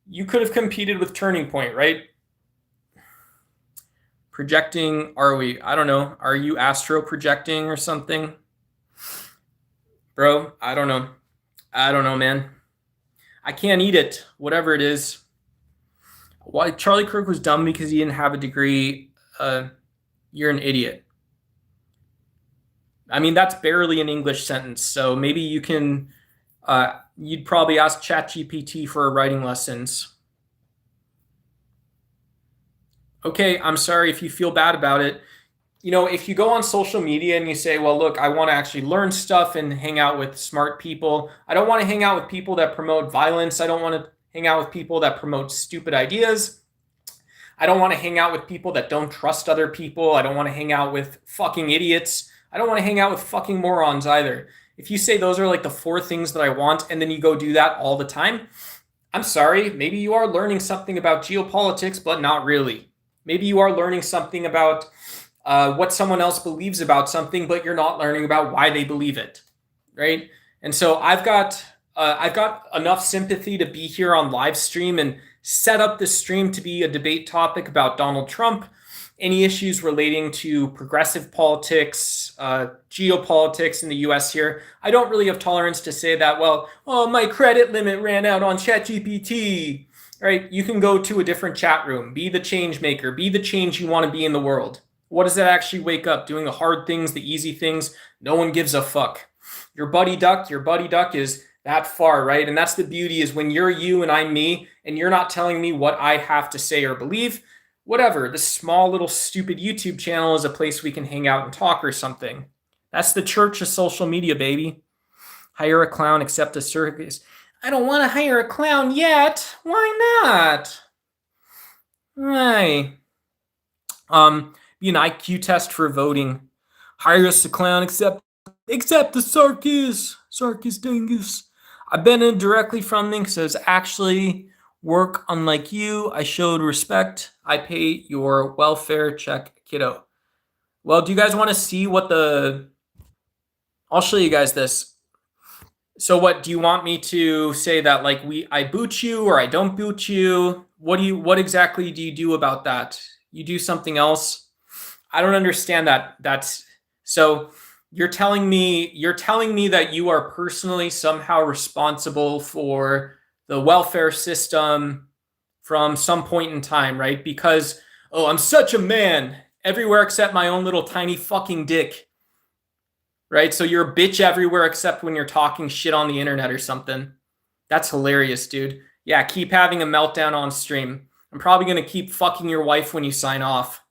you could have competed with Turning Point, right? Projecting, are we? I don't know. Are you astro projecting or something? Bro, I don't know. I don't know, man. I can't eat it, whatever it is. Why Charlie Kirk was dumb because he didn't have a degree. You're an idiot. I mean, that's barely an English sentence, so maybe you can, you'd probably ask ChatGPT for writing lessons. Okay, I'm sorry if you feel bad about it. You know, if you go on social media and you say, well, look, I want to actually learn stuff and hang out with smart people. I don't want to hang out with people that promote violence. I don't want to hang out with people that promote stupid ideas. I don't want to hang out with people that don't trust other people. I don't want to hang out with fucking idiots. I don't want to hang out with fucking morons either. If you say those are like the 4 things that I want and then you go do that all the time, I'm sorry, maybe you are learning something about geopolitics, but not really. Maybe you are learning something about what someone else believes about something, but you're not learning about why they believe it, right? And so I've got enough sympathy to be here on live stream and set up this stream to be a debate topic about Donald Trump, any issues relating to progressive politics, geopolitics in the US here. I don't really have tolerance to say that, well, oh, my credit limit ran out on ChatGPT, right? You can go to a different chat room, be the change maker, be the change you want to be in the world. What does that actually wake up? Doing the hard things, the easy things? No one gives a fuck. Your buddy duck is that far, right? And that's the beauty, is when you're you and I'm me, and you're not telling me what I have to say or believe, whatever, this small little stupid YouTube channel is a place we can hang out and talk or something. That's the church of social media, baby. Hire a clown, accept a circus. I don't want to hire a clown yet. Why not? Why? Be an IQ test for voting. Hire us a clown, accept the circus dingus. I've been in directly from them, says actually work unlike you. I showed respect. I pay your welfare check, kiddo. Well, do you guys want to see what I'll show you guys this. So what do you want me to say, that like I boot you or I don't boot you? What exactly do you do about that? You do something else? I don't understand that. That's so you're telling me that you are personally somehow responsible for the welfare system from some point in time, right? Because, oh, I'm such a man everywhere except my own little tiny fucking dick, right? So you're a bitch everywhere except when you're talking shit on the internet or something. That's hilarious, dude. Yeah, keep having a meltdown on stream. I'm probably going to keep fucking your wife when you sign off.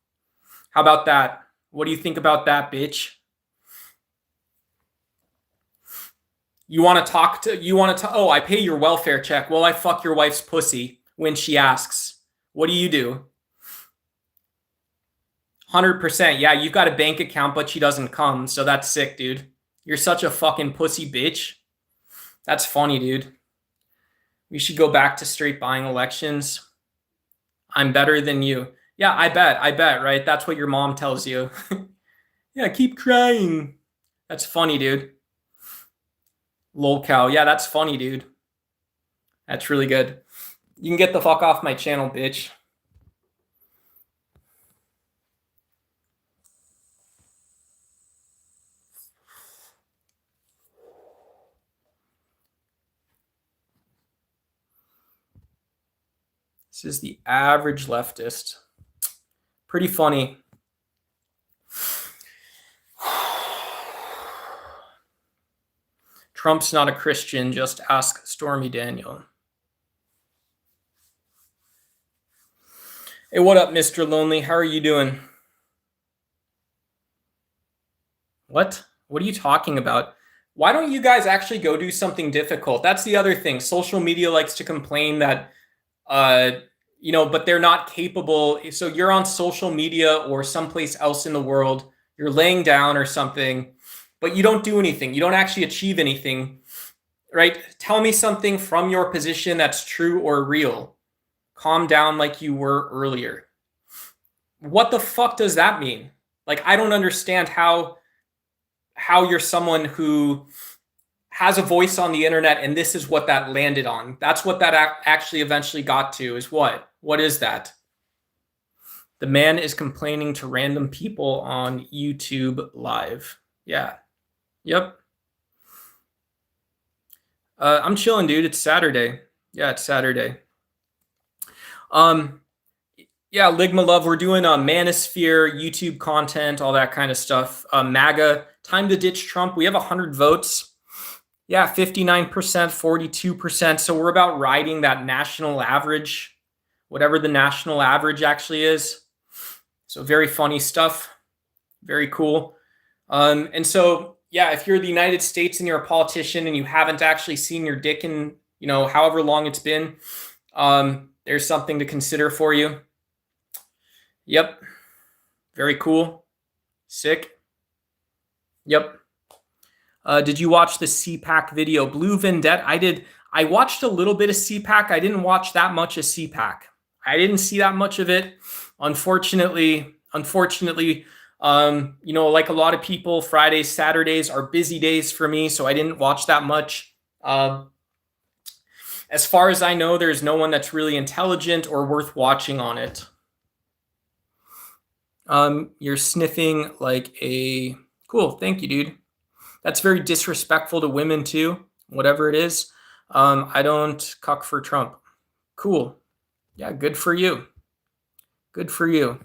How about that? What do you think about that, bitch? You want to oh, I pay your welfare check. Well, I fuck your wife's pussy when she asks. What do you do? 100%. Yeah, you've got a bank account, but she doesn't come. So that's sick, dude. You're such a fucking pussy bitch. That's funny, dude. We should go back to straight buying elections. I'm better than you. Yeah, I bet, right? That's what your mom tells you. Yeah, keep crying. That's funny, dude. Lol cow. Yeah, that's funny, dude. That's really good. You can get the fuck off my channel, bitch. This is the average leftist. Pretty funny. Trump's not a Christian, just ask Stormy Daniel. Hey, what up, Mr. Lonely? How are you doing? What? What are you talking about? Why don't you guys actually go do something difficult? That's the other thing. Social media likes to complain that, but they're not capable. So you're on social media or someplace else in the world, you're laying down or something, but you don't do anything. You don't actually achieve anything, right? Tell me something from your position that's true or real. Calm down like you were earlier. What the fuck does that mean? Like, I don't understand how you're someone who has a voice on the internet and this is what that landed on. That's what that actually eventually got to, is what? What is that? The man is complaining to random people on YouTube Live. Yeah. Yep. I'm chilling, dude. It's Saturday. Yeah, it's Saturday. Yeah, Ligma Love, we're doing manosphere, YouTube content, all that kind of stuff. MAGA, time to ditch Trump. We have 100 votes. Yeah, 59%, 42%. So we're about riding that national average, whatever the national average actually is. So very funny stuff. Very cool. And so, yeah, if you're the United States and you're a politician and you haven't actually seen your dick in, however long it's been, there's something to consider for you. Yep. Very cool. Sick. Yep. Did you watch the CPAC video? Blue Vendetta? I did. I watched a little bit of CPAC. I didn't watch that much of CPAC. I didn't see that much of it. Unfortunately, like a lot of people, Fridays, Saturdays are busy days for me, so I didn't watch that much. As far as I know, there's no one that's really intelligent or worth watching on it. You're sniffing like a... Cool, thank you, dude. That's very disrespectful to women too, whatever it is. I don't cuck for Trump. Cool. Yeah, good for you. Good for you.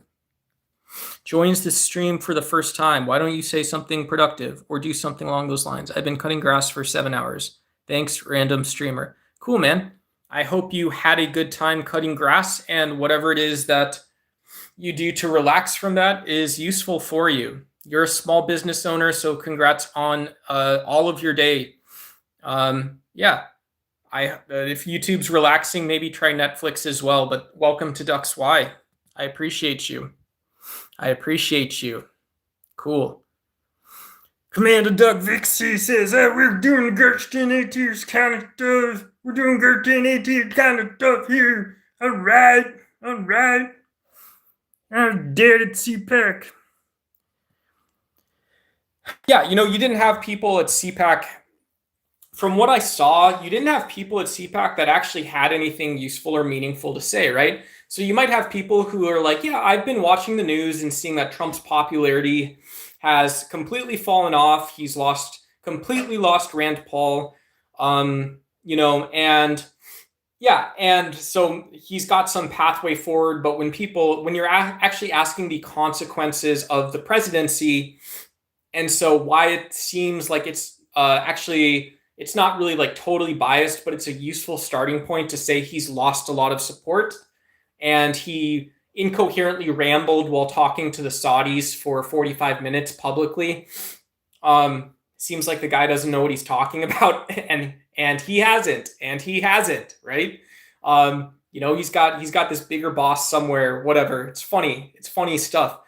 Joins the stream for the first time. Why don't you say something productive or do something along those lines? I've been cutting grass for 7 hours. Thanks, random streamer. Cool, man. I hope you had a good time cutting grass, and whatever it is that you do to relax from that is useful for you. You're a small business owner, so congrats on all of your day. Yeah, if YouTube's relaxing, maybe try Netflix as well, but welcome to Ducks Y. I appreciate you. I appreciate you. Cool. Commander Doug Vixie says that we're doing Gersten AT's kind of stuff. We're doing Gersten AT kind of stuff here. All right. I'm dead at CPAC. Yeah, you didn't have people at CPAC. From what I saw, you didn't have people at CPAC that actually had anything useful or meaningful to say, right? So you might have people who are like, yeah, I've been watching the news and seeing that Trump's popularity has completely fallen off. He's completely lost Rand Paul, and yeah, and so he's got some pathway forward. But when you're actually asking the consequences of the presidency, and so why it seems like it's it's not really like totally biased, but it's a useful starting point to say he's lost a lot of support. And he incoherently rambled while talking to the Saudis for 45 minutes publicly. Seems like the guy doesn't know what he's talking about, and he hasn't, right? He's got this bigger boss somewhere, whatever. It's funny stuff.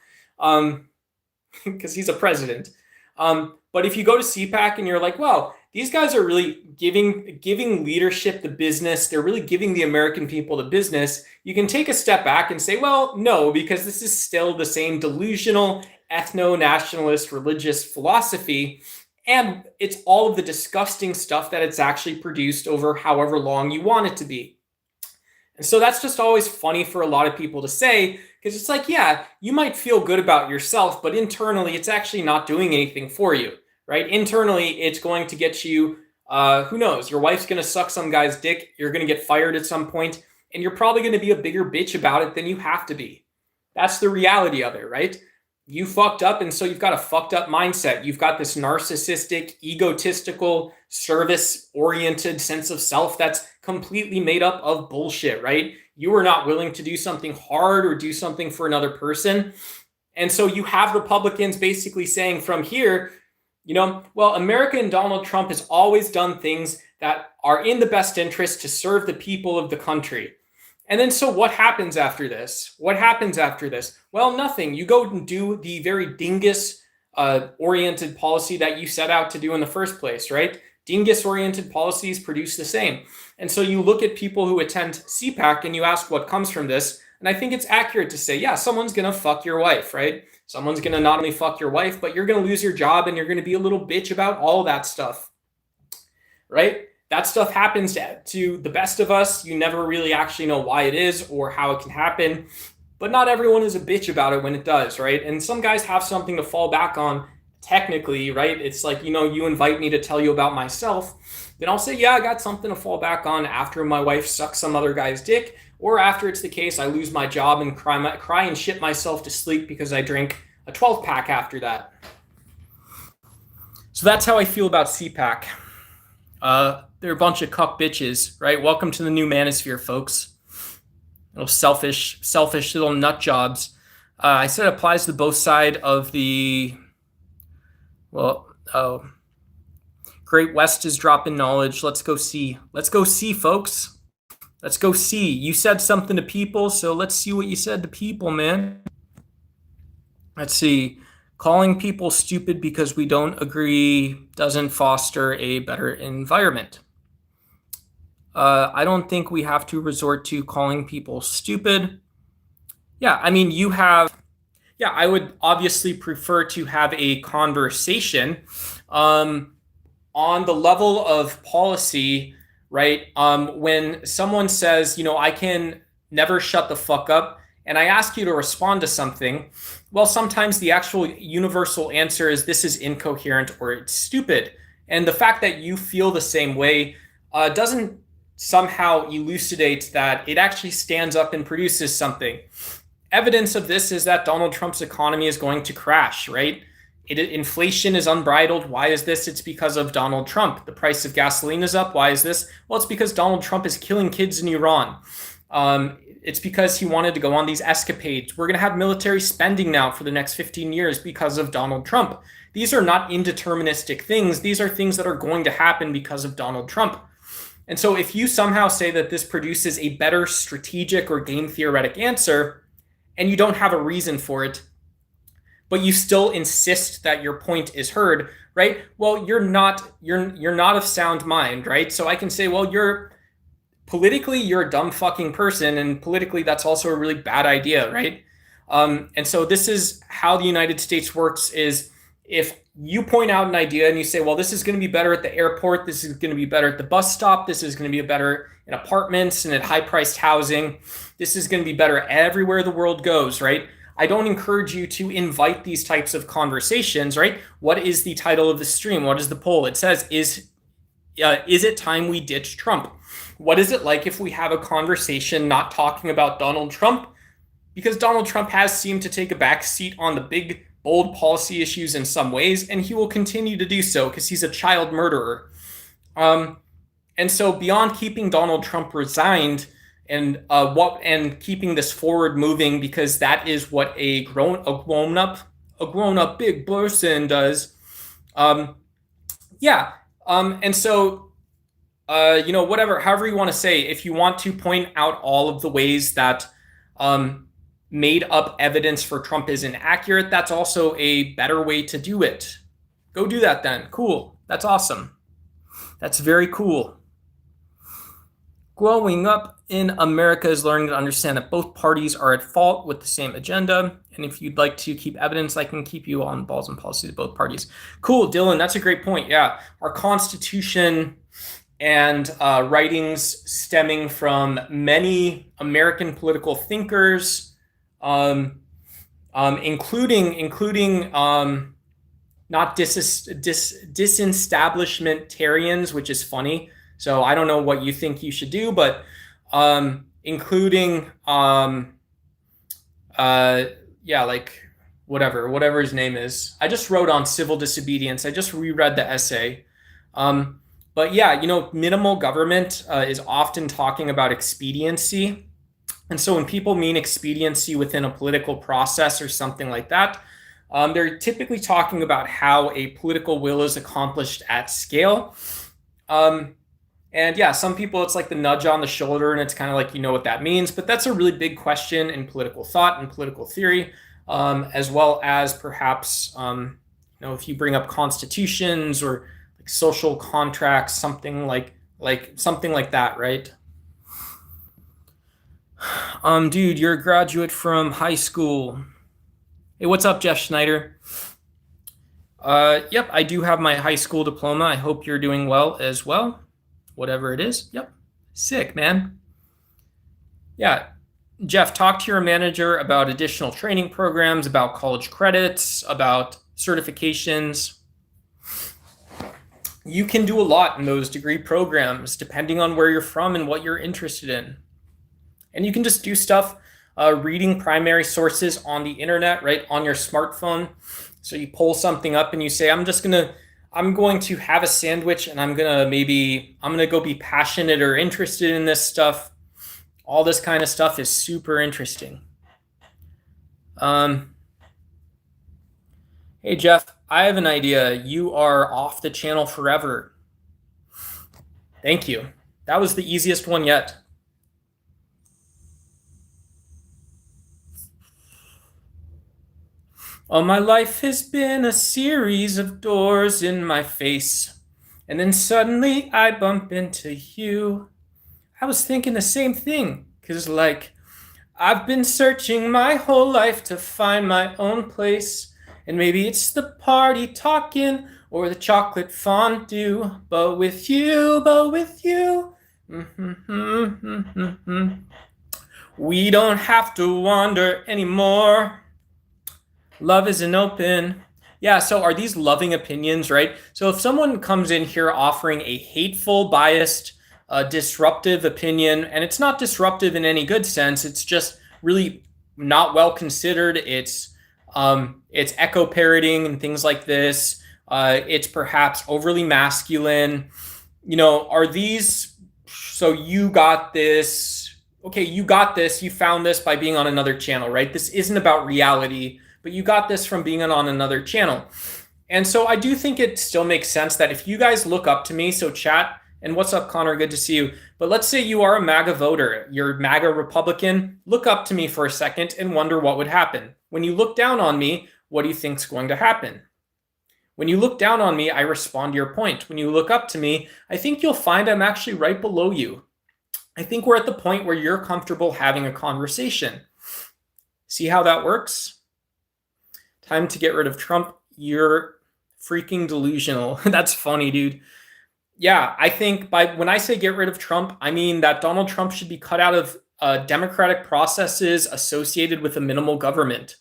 Because he's a president. But if you go to CPAC and you're like, well, these guys are really giving leadership the business. They're really giving the American people the business. You can take a step back and say, well, no, because this is still the same delusional ethno-nationalist religious philosophy. And it's all of the disgusting stuff that it's actually produced over however long you want it to be. And so that's just always funny for a lot of people to say, because it's like, yeah, you might feel good about yourself, but internally it's actually not doing anything for you. Right? Internally, it's going to get you, who knows, your wife's going to suck some guy's dick, you're going to get fired at some point, and you're probably going to be a bigger bitch about it than you have to be. That's the reality of it, right? You fucked up, and so you've got a fucked up mindset. You've got this narcissistic, egotistical, service-oriented sense of self that's completely made up of bullshit, right? You are not willing to do something hard or do something for another person. And so you have Republicans basically saying from here, well, America and Donald Trump has always done things that are in the best interest to serve the people of the country. And then so what happens after this? Well, nothing. You go and do the very dingus oriented policy that you set out to do in the first place, right? Dingus oriented policies produce the same. And so you look at people who attend CPAC and you ask what comes from this. And I think it's accurate to say, yeah, someone's going to fuck your wife, right? Someone's going to not only fuck your wife, but you're going to lose your job and you're going to be a little bitch about all that stuff, right? That stuff happens to the best of us. You never really actually know why it is or how it can happen, but not everyone is a bitch about it when it does, right? And some guys have something to fall back on technically, right? It's like, you invite me to tell you about myself, then I'll say, yeah, I got something to fall back on after my wife sucks some other guy's dick, Or after it's the case, I lose my job and cry and shit myself to sleep because I drink a 12 pack after that. So that's how I feel about CPAC. They're a bunch of cuck bitches, right? Welcome to the new manosphere, folks. Little selfish little nut jobs. I said it applies to both sides of the, Great West is dropping knowledge. Let's go see. Let's go see, folks. Let's go see. You said something to people, so let's see what you said to people, man. Let's see. Calling people stupid because we don't agree doesn't foster a better environment. I don't think we have to resort to calling people stupid. Yeah, I mean, I would obviously prefer to have a conversation on the level of policy, right? When someone says, I can never shut the fuck up, and I ask you to respond to something, well, sometimes the actual universal answer is this is incoherent or it's stupid. And the fact that you feel the same way doesn't somehow elucidate that it actually stands up and produces something. Evidence of this is that Donald Trump's economy is going to crash, right? Inflation is unbridled. Why is this? It's because of Donald Trump. The price of gasoline is up. Why is this? Well, it's because Donald Trump is killing kids in Iran. It's because he wanted to go on these escapades. We're going to have military spending now for the next 15 years because of Donald Trump. These are not indeterministic things. These are things that are going to happen because of Donald Trump. And so if you somehow say that this produces a better strategic or game theoretic answer, and you don't have a reason for it, but you still insist that your point is heard, right? Well, you're not of sound mind, right? So I can say, well, you're a dumb fucking person, and politically that's also a really bad idea, right? And so this is how the United States works: is if you point out an idea and you say, well, this is going to be better at the airport, this is going to be better at the bus stop, this is going to be better in apartments and at high-priced housing, this is going to be better everywhere the world goes, right? I don't encourage you to invite these types of conversations, right? What is the title of the stream? What is the poll? It says, is it time we ditch Trump? What is it like if we have a conversation not talking about Donald Trump? Because Donald Trump has seemed to take a back seat on the big, bold policy issues in some ways, and he will continue to do so because he's a child murderer. And so beyond keeping Donald Trump resigned and keeping this forward moving, because that is what a grown up big person does. And so however you want to say, if you want to point out all of the ways that made up evidence for Trump is inaccurate, that's also a better way to do it. Go do that then. Cool. That's awesome. That's very cool. Growing up in America is learning to understand that both parties are at fault with the same agenda. And if you'd like to keep evidence, I can keep you on balls and policies of both parties. Cool, Dylan. That's a great point. Yeah. Our Constitution and writings stemming from many American political thinkers, including not disestablishmentarians, which is funny. So I don't know what you think you should do, but including whatever his name is. I just wrote on civil disobedience. I just reread the essay. But yeah, minimal government is often talking about expediency. And so when people mean expediency within a political process or something like that, they're typically talking about how a political will is accomplished at scale. And yeah, some people, it's like the nudge on the shoulder, and it's kind of like, what that means. But that's a really big question in political thought and political theory, as well as perhaps, if you bring up constitutions or like social contracts, something like that, right? Dude, you're a graduate from high school. Hey, what's up, Jeff Schneider? Yep, I do have my high school diploma. I hope you're doing well as well. Whatever it is. Yep. Sick, man. Yeah. Jeff, talk to your manager about additional training programs, about college credits, about certifications. You can do a lot in those degree programs, depending on where you're from and what you're interested in. And you can just do stuff reading primary sources on the internet, right, on your smartphone. So you pull something up and you say, I'm going to have a sandwich and I'm going to go be passionate or interested in this stuff. All this kind of stuff is super interesting. Hey, Jeff, I have an idea. You are off the channel forever. Thank you. That was the easiest one yet. All my life has been a series of doors in my face. And then suddenly I bump into you. I was thinking the same thing. 'Cause like, I've been searching my whole life to find my own place. And maybe it's the party talking or the chocolate fondue. But with you, we don't have to wander anymore. Love isn't open. Yeah, so are these loving opinions, right? So if someone comes in here offering a hateful, biased, disruptive opinion, and it's not disruptive in any good sense, it's just really not well considered. It's echo parroting and things like this. It's perhaps overly masculine. Are these, so you got this, okay, you got this, you found this by being on another channel, right? This isn't about reality, but you got this from being on another channel. And so I do think it still makes sense that if you guys look up to me, so chat, and what's up, Connor? Good to see you. But let's say you are a MAGA voter, you're MAGA Republican, look up to me for a second and wonder what would happen. When you look down on me, what do you think's going to happen? When you look down on me, I respond to your point. When you look up to me, I think you'll find I'm actually right below you. I think we're at the point where you're comfortable having a conversation. See how that works? Time to get rid of Trump. You're freaking delusional. That's funny, dude. Yeah, I think when I say get rid of Trump, I mean that Donald Trump should be cut out of democratic processes associated with a minimal government.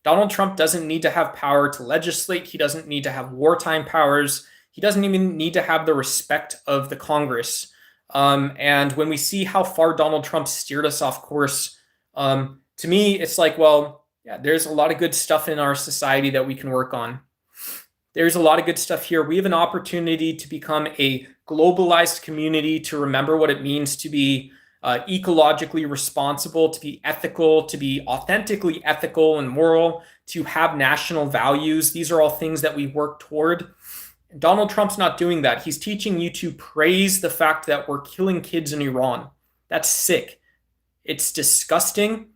Donald Trump doesn't need to have power to legislate. He doesn't need to have wartime powers. He doesn't even need to have the respect of the Congress. And when we see how far Donald Trump steered us off course, to me, it's like, well, yeah, there's a lot of good stuff in our society that we can work on. There's a lot of good stuff here. We have an opportunity to become a globalized community, to remember what it means to be ecologically responsible, to be ethical, to be authentically ethical and moral, to have national values. These are all things that we work toward. Donald Trump's not doing that. He's teaching you to praise the fact that we're killing kids in Iran. That's sick. It's disgusting.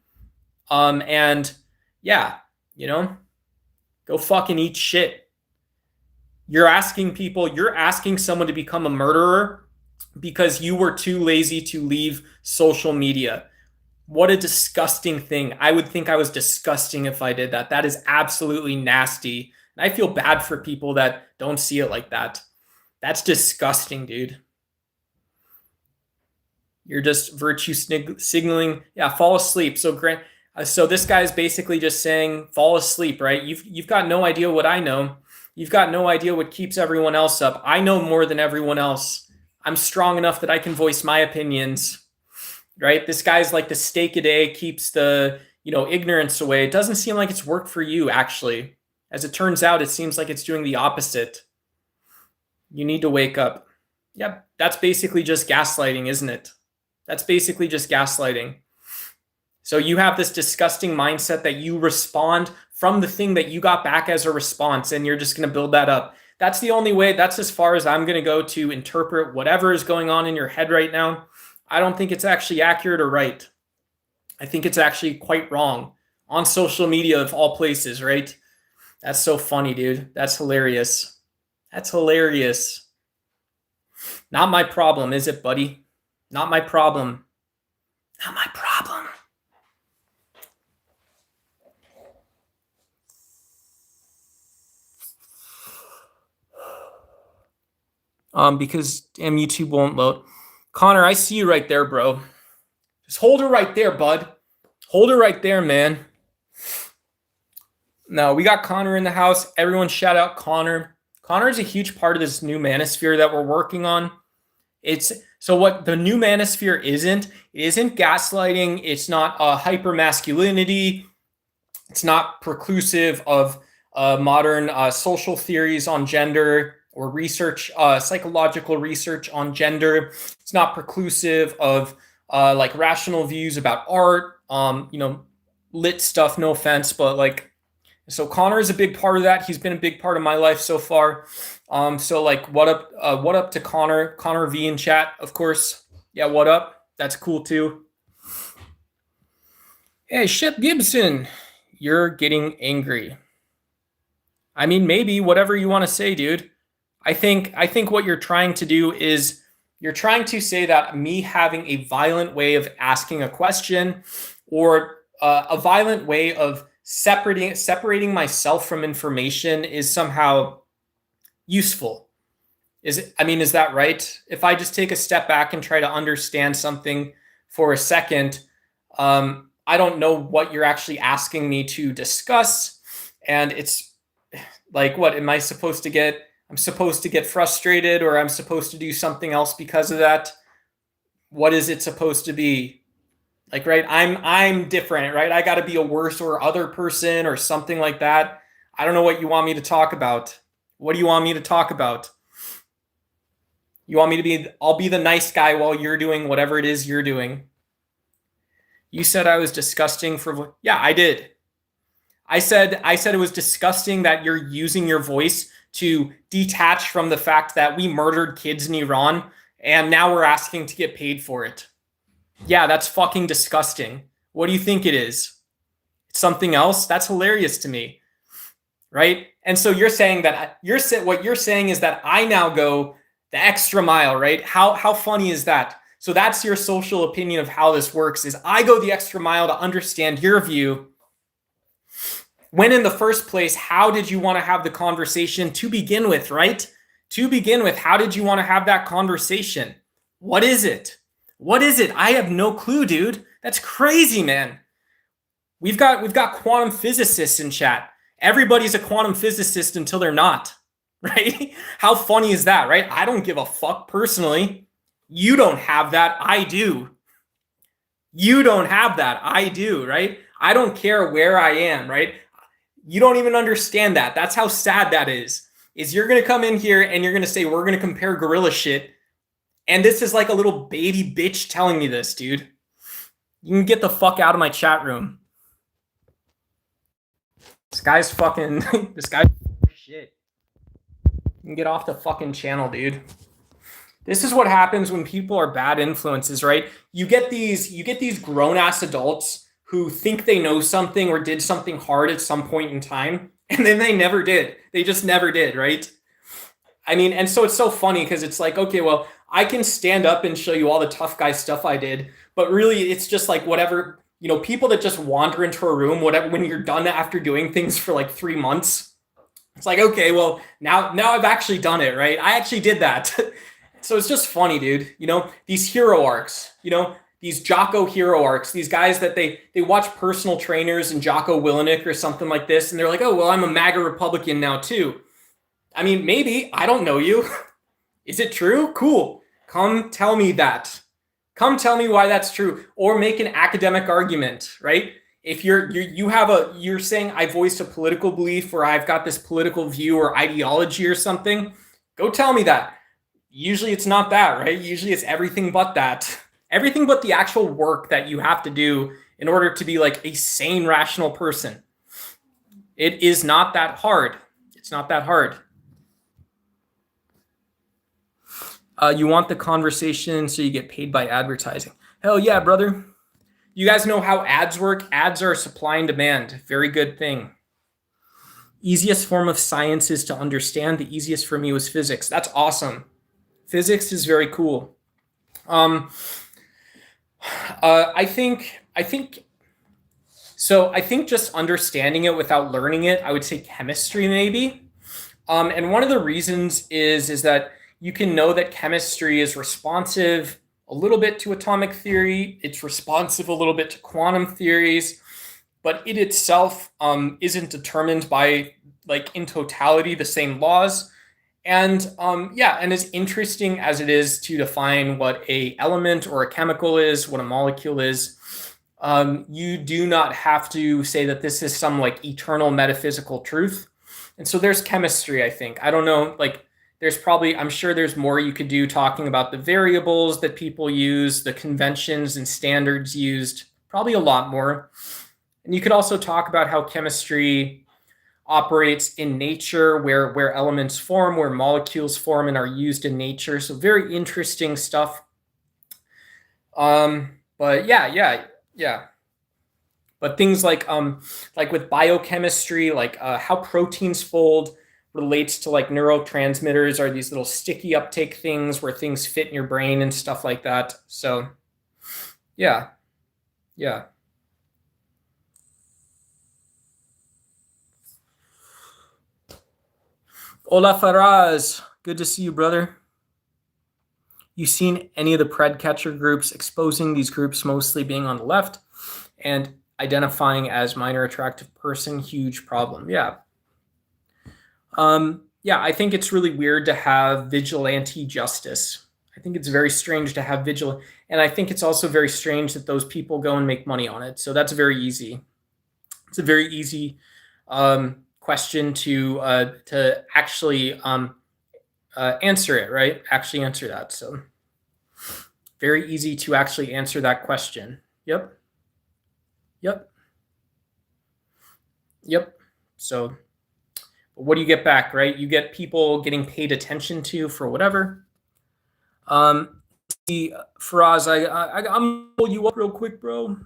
And yeah, go fucking eat shit. You're asking someone to become a murderer because you were too lazy to leave social media. What a disgusting thing. I would think I was disgusting if I did that. That is absolutely nasty. And I feel bad for people that don't see it like that. That's disgusting, dude. You're just virtue signaling. Yeah, fall asleep. So this guy's basically just saying, fall asleep, right? You've got no idea what I know. You've got no idea what keeps everyone else up. I know more than everyone else. I'm strong enough that I can voice my opinions, right? This guy's like the steak a day keeps the, ignorance away. It doesn't seem like it's worked for you, actually. As it turns out, it seems like it's doing the opposite. You need to wake up. Yep, that's basically just gaslighting, isn't it? That's basically just gaslighting. So you have this disgusting mindset that you respond from the thing that you got back as a response, and you're just going to build that up. That's the only way. That's as far as I'm going to go to interpret whatever is going on in your head right now. I don't think it's actually accurate or right. I think it's actually quite wrong on social media of all places, right? That's so funny, dude. That's hilarious. That's hilarious. Not my problem, is it, buddy? Not my problem. Not my problem. Because damn YouTube won't load. Connor, I see you right there, bro. Just hold her right there, bud. Hold her right there, man. No, we got Connor in the house. Everyone shout out Connor. Connor is a huge part of this new manosphere that we're working on. So what the new manosphere isn't, it isn't gaslighting. It's not hyper masculinity. It's not preclusive of modern social theories on gender or research, psychological research on gender. It's not preclusive of like rational views about art, lit stuff. No offense, but like, so Connor is a big part of that. He's been a big part of my life so far. So like, what up to Connor V in chat, of course. Yeah, what up? That's cool too. Hey, Shep Gibson, you're getting angry. I mean, maybe whatever you want to say, dude. I think what you're trying to do is you're trying to say that me having a violent way of asking a question or a violent way of separating myself from information is somehow useful. Is that right? If I just take a step back and try to understand something for a second, I don't know what you're actually asking me to discuss. And it's like, what am I supposed to get? I'm supposed to get frustrated, or I'm supposed to do something else because of that. What is it supposed to be? Like, right, I'm different, right? I got to be a worse or other person or something like that. I don't know what you want me to talk about. What do you want me to talk about? You want me to be, I'll be the nice guy while you're doing whatever it is you're doing. You said I was disgusting for, yeah, I did. I said it was disgusting that you're using your voice to detach from the fact that we murdered kids in Iran and now we're asking to get paid for it. Yeah, that's fucking disgusting. What do you think it is? It's something else? That's hilarious to me. Right? And so you're saying that what you're saying is that I now go the extra mile, right? How funny is that? So that's your social opinion of how this works, is I go the extra mile to understand your view. When in the first place, how did you want to have the conversation to begin with, right? To begin with, how did you want to have that conversation? What is it? What is it? I have no clue, dude. That's crazy, man. We've got quantum physicists in chat. Everybody's a quantum physicist until they're not, right? How funny is that, right? I don't give a fuck personally. You don't have that. I do. You don't have that. I do, right? I don't care where I am, right? You don't even understand that. That's how sad that is you're going to come in here and you're going to say, we're going to compare gorilla shit. And this is like a little baby bitch telling me this, dude. You can get the fuck out of my chat room. This guy's shit. You can get off the fucking channel, dude. This is what happens when people are bad influences, right? You get these grown-ass adults who think they know something or did something hard at some point in time, and then they never did. They just never did, right? I mean, and so it's so funny because it's like, okay, well, I can stand up and show you all the tough guy stuff I did, but really it's just like whatever, people that just wander into a room, whatever, when you're done after doing things for like 3 months, it's like, okay, well, now I've actually done it, right? I actually did that. So it's just funny, dude. These hero arcs, these Jocko hero arcs, these guys that they watch Personal Trainers and Jocko Willenick or something like this, and they're like, oh, well, I'm a MAGA Republican now too. I mean, maybe. I don't know you. Is it true? Cool. Come tell me that. Come tell me why that's true, or make an academic argument, right? If you're saying I voiced a political belief or I've got this political view or ideology or something, go tell me that. Usually it's not that, right? Usually it's everything but that. Everything but the actual work that you have to do in order to be like a sane, rational person. It is not that hard. It's not that hard. You want the conversation so you get paid by advertising. Hell yeah, brother. You guys know how ads work? Ads are supply and demand. Very good thing. Easiest form of science is to understand. The easiest for me was physics. That's awesome. Physics is very cool. I think just understanding it without learning it, I would say chemistry maybe. And one of the reasons is that you can know that chemistry is responsive a little bit to atomic theory. It's responsive a little bit to quantum theories, but it itself isn't determined by, like, in totality, the same laws. And yeah, and as interesting as it is to define what a element or a chemical is, what a molecule is, you do not have to say that this is some like eternal metaphysical truth. And so there's chemistry, I think. I don't know, like there's probably, I'm sure there's more you could do talking about the variables that people use, the conventions and standards used, probably a lot more. And you could also talk about how chemistry operates in nature, where elements form, where molecules form and are used in nature. So very interesting stuff. But yeah. But things like with biochemistry, like how proteins fold relates to like neurotransmitters are these little sticky uptake things where things fit in your brain and stuff like that. So yeah, yeah. Hola Faraz, good to see you, brother. You seen any of the pred catcher groups exposing these groups mostly being on the left and identifying as minor attractive person? Huge problem. Yeah. Yeah, I think it's really weird to have vigilante justice. I think it's very strange to have vigilante, and I think it's also very strange that those people go and make money on it. So that's very easy. It's a very easy question to actually answer it, right? Actually answer that. So very easy to actually answer that question. Yep. Yep. Yep. So what do you get back, right? You get people getting paid attention to for whatever. Faraz, I'm pull you up real quick, bro.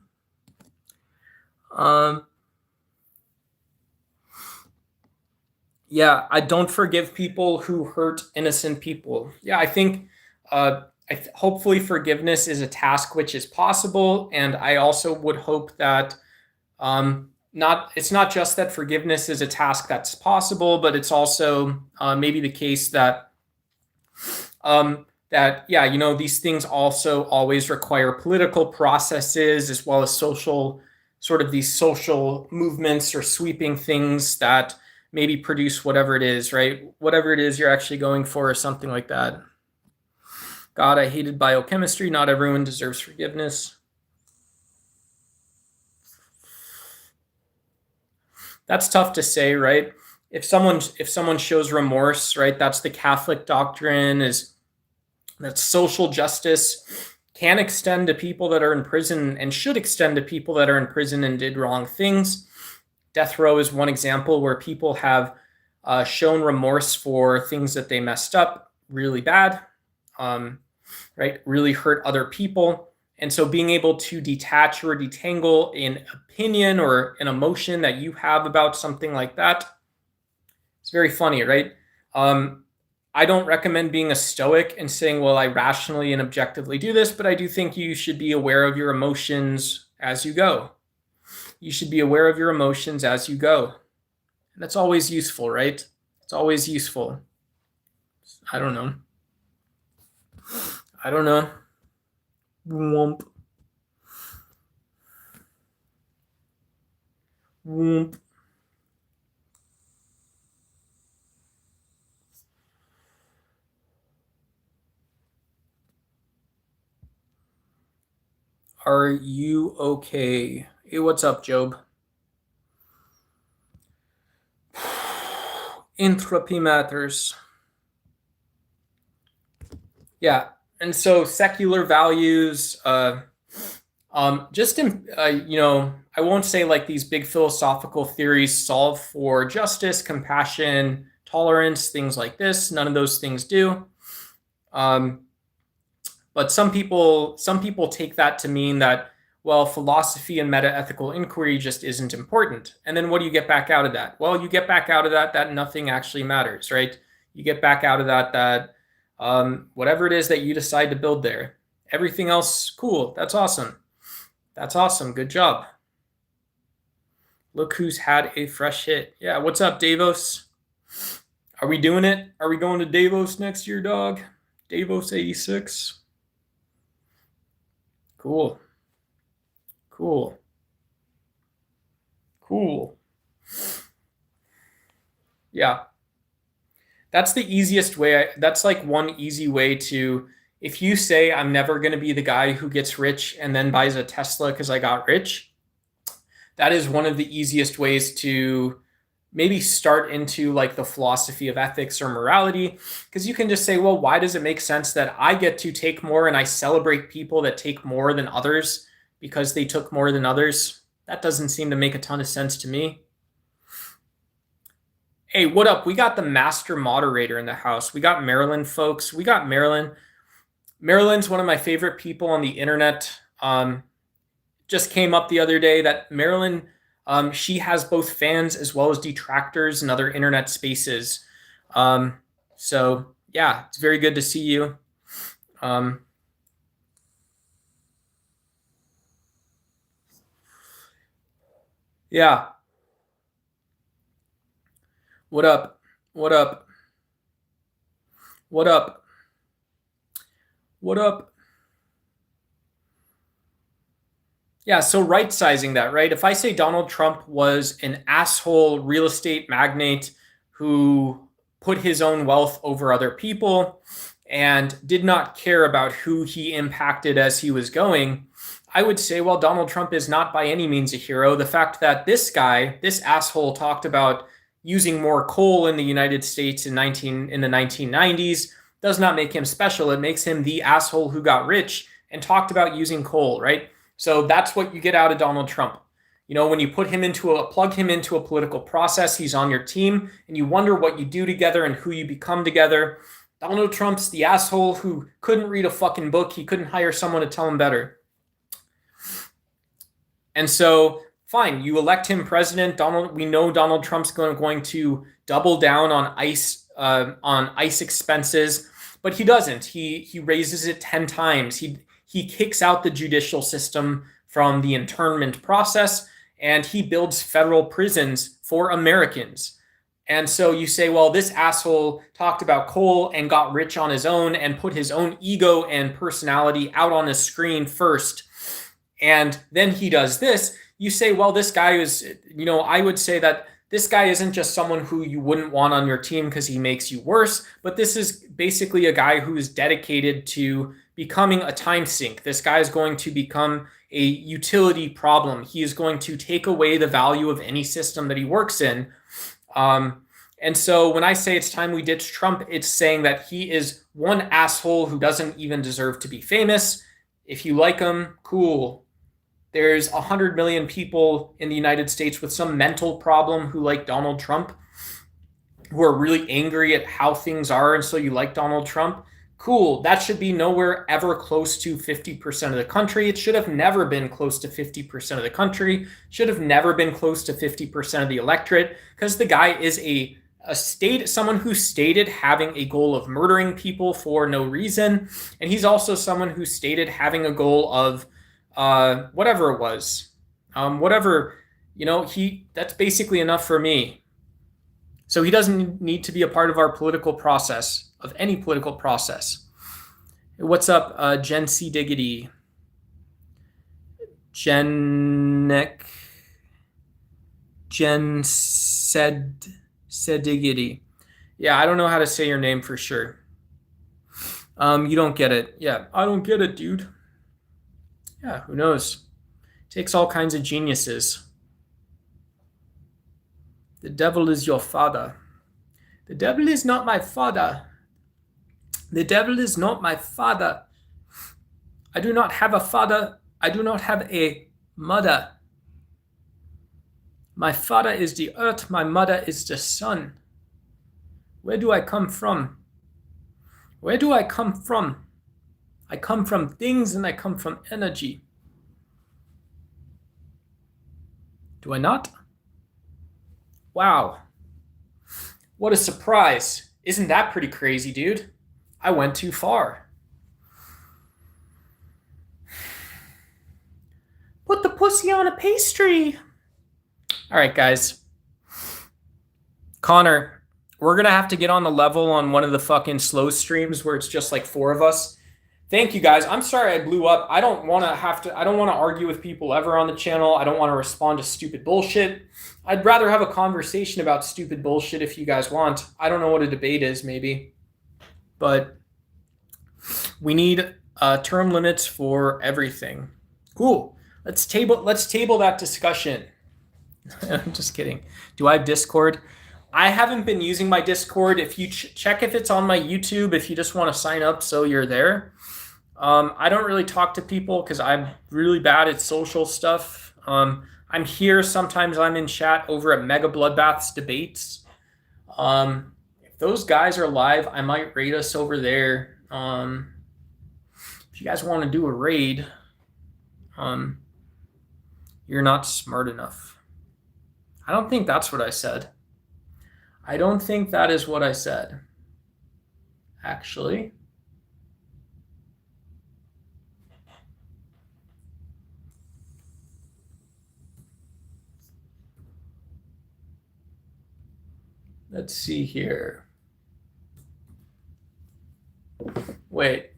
Yeah, I don't forgive people who hurt innocent people. Yeah, I think hopefully forgiveness is a task which is possible, and I also would hope that it's not just that forgiveness is a task that's possible, but it's also maybe the case that yeah, you know, these things also always require political processes as well as social sort of these social movements or sweeping things that maybe produce whatever it is, right? Whatever it is you're actually going for or something like that. God, I hated biochemistry. Not everyone deserves forgiveness. That's tough to say, right? If someone shows remorse, right? That's the Catholic doctrine, is that social justice can extend to people that are in prison and should extend to people that are in prison and did wrong things. Death row is one example where people have shown remorse for things that they messed up really bad, right? Really hurt other people. And so being able to detach or detangle an opinion or an emotion that you have about something like that, it's very funny, right? I don't recommend being a stoic and saying, well, I rationally and objectively do this, but I do think you should be aware of your emotions as you go. You should be aware of your emotions as you go. And that's always useful, right? It's always useful. I don't know. I don't know. Whoomp. Whoomp. Are you okay? Hey, what's up, Job? Entropy matters. Yeah, and so secular values, just in, you know, I won't say like these big philosophical theories solve for justice, compassion, tolerance, things like this. None of those things do. But some people take that to mean that, well, philosophy and meta-ethical inquiry just isn't important. And then what do you get back out of that? Well, you get back out of that nothing actually matters, right? You get back out of that whatever it is that you decide to build there, everything else, cool. That's awesome. That's awesome. Good job. Look who's had a fresh hit. Yeah, what's up, Davos? Are we doing it? Are we going to Davos next year, dog? Davos 86. Cool. Cool. Cool. Yeah. That's the easiest way. That's like one easy way to, if you say, I'm never going to be the guy who gets rich and then buys a Tesla because I got rich, that is one of the easiest ways to maybe start into like the philosophy of ethics or morality, because you can just say, well, why does it make sense that I get to take more and I celebrate people that take more than others because they took more than others? That doesn't seem to make a ton of sense to me. Hey, what up? We got the master moderator in the house. We got Marilyn, folks. We got Marilyn. Marilyn's one of my favorite people on the internet. Just came up the other day that Marilyn, she has both fans as well as detractors in other internet spaces. So yeah, it's very good to see you. Yeah. What up? What up? What up? What up? Yeah, so right sizing that, right? If I say Donald Trump was an asshole real estate magnate who put his own wealth over other people and did not care about who he impacted as he was going, I would say, well, Donald Trump is not by any means a hero. The fact that this guy, this asshole, talked about using more coal in the United States in the 1990s does not make him special. It makes him the asshole who got rich and talked about using coal, right? So that's what you get out of Donald Trump. You know, when you plug him into a political process, he's on your team, and you wonder what you do together and who you become together. Donald Trump's the asshole who couldn't read a fucking book. He couldn't hire someone to tell him better. And so, fine, you elect him president. We know Donald Trump's going to double down on ICE expenses, but he doesn't. He raises it 10 times. He kicks out the judicial system from the internment process, and he builds federal prisons for Americans. And so you say, well, this asshole talked about coal and got rich on his own and put his own ego and personality out on a screen first, and then he does this. You say, well, this guy is, I would say that this guy isn't just someone who you wouldn't want on your team because he makes you worse, but this is basically a guy who is dedicated to becoming a time sink. This guy is going to become a utility problem. He is going to take away the value of any system that he works in. And so when I say it's time we ditch Trump, it's saying that he is one asshole who doesn't even deserve to be famous. If you like him, cool. There's 100 million people in the United States with some mental problem who like Donald Trump, who are really angry at how things are, and so you like Donald Trump. Cool. That should be nowhere ever close to 50% of the country. It should have never been close to 50% of the country. Should have never been close to 50% of the electorate, because the guy is someone who stated having a goal of murdering people for no reason, and he's also someone who stated having a goal of whatever it was, that's basically enough for me. So he doesn't need to be a part of our political process, of any political process. What's up, Jen C. Diggity? Jen Sediggity. Yeah, I don't know how to say your name for sure. You don't get it. Yeah, I don't get it, dude. Yeah, who knows? Takes all kinds of geniuses. The devil is your father. The devil is not my father. The devil is not my father. I do not have a father. I do not have a mother. My father is the earth. My mother is the sun. Where do I come from? Where do I come from? I come from things and I come from energy. Do I not? Wow. What a surprise. Isn't that pretty crazy, dude? I went too far. Put the pussy on a pastry. All right, guys. Connor, we're going to have to get on the level on one of the fucking slow streams where it's just like 4 of us, Thank you guys. I'm sorry I blew up. I don't want to argue with people ever on the channel. I don't want to respond to stupid bullshit. I'd rather have a conversation about stupid bullshit if you guys want. I don't know what a debate is, maybe. But we need term limits for everything. Cool. Let's table that discussion. I'm just kidding. Do I have Discord? I haven't been using my Discord. If you check if it's on my YouTube, if you just want to sign up so you're there. I don't really talk to people because I'm really bad at social stuff. I'm here. Sometimes I'm in chat over at Mega Bloodbaths debates. If those guys are live, I might raid us over there. If you guys want to do a raid, you're not smart enough. I don't think that's what I said. I don't think that is what I said, actually. Let's see here. Wait.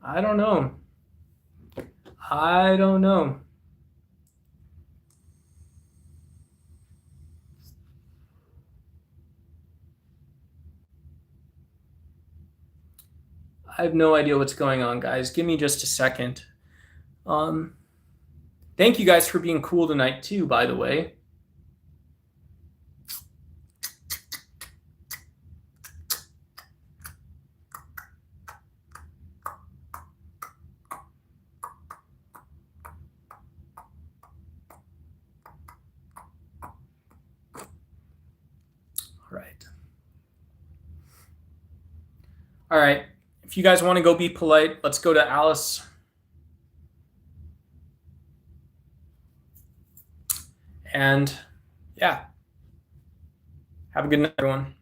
I don't know. I have no idea what's going on, guys. Give me just a second. Thank you guys for being cool tonight too, by the way. All right. If you guys want to go be polite, let's go to Alice. And yeah, have a good night, everyone.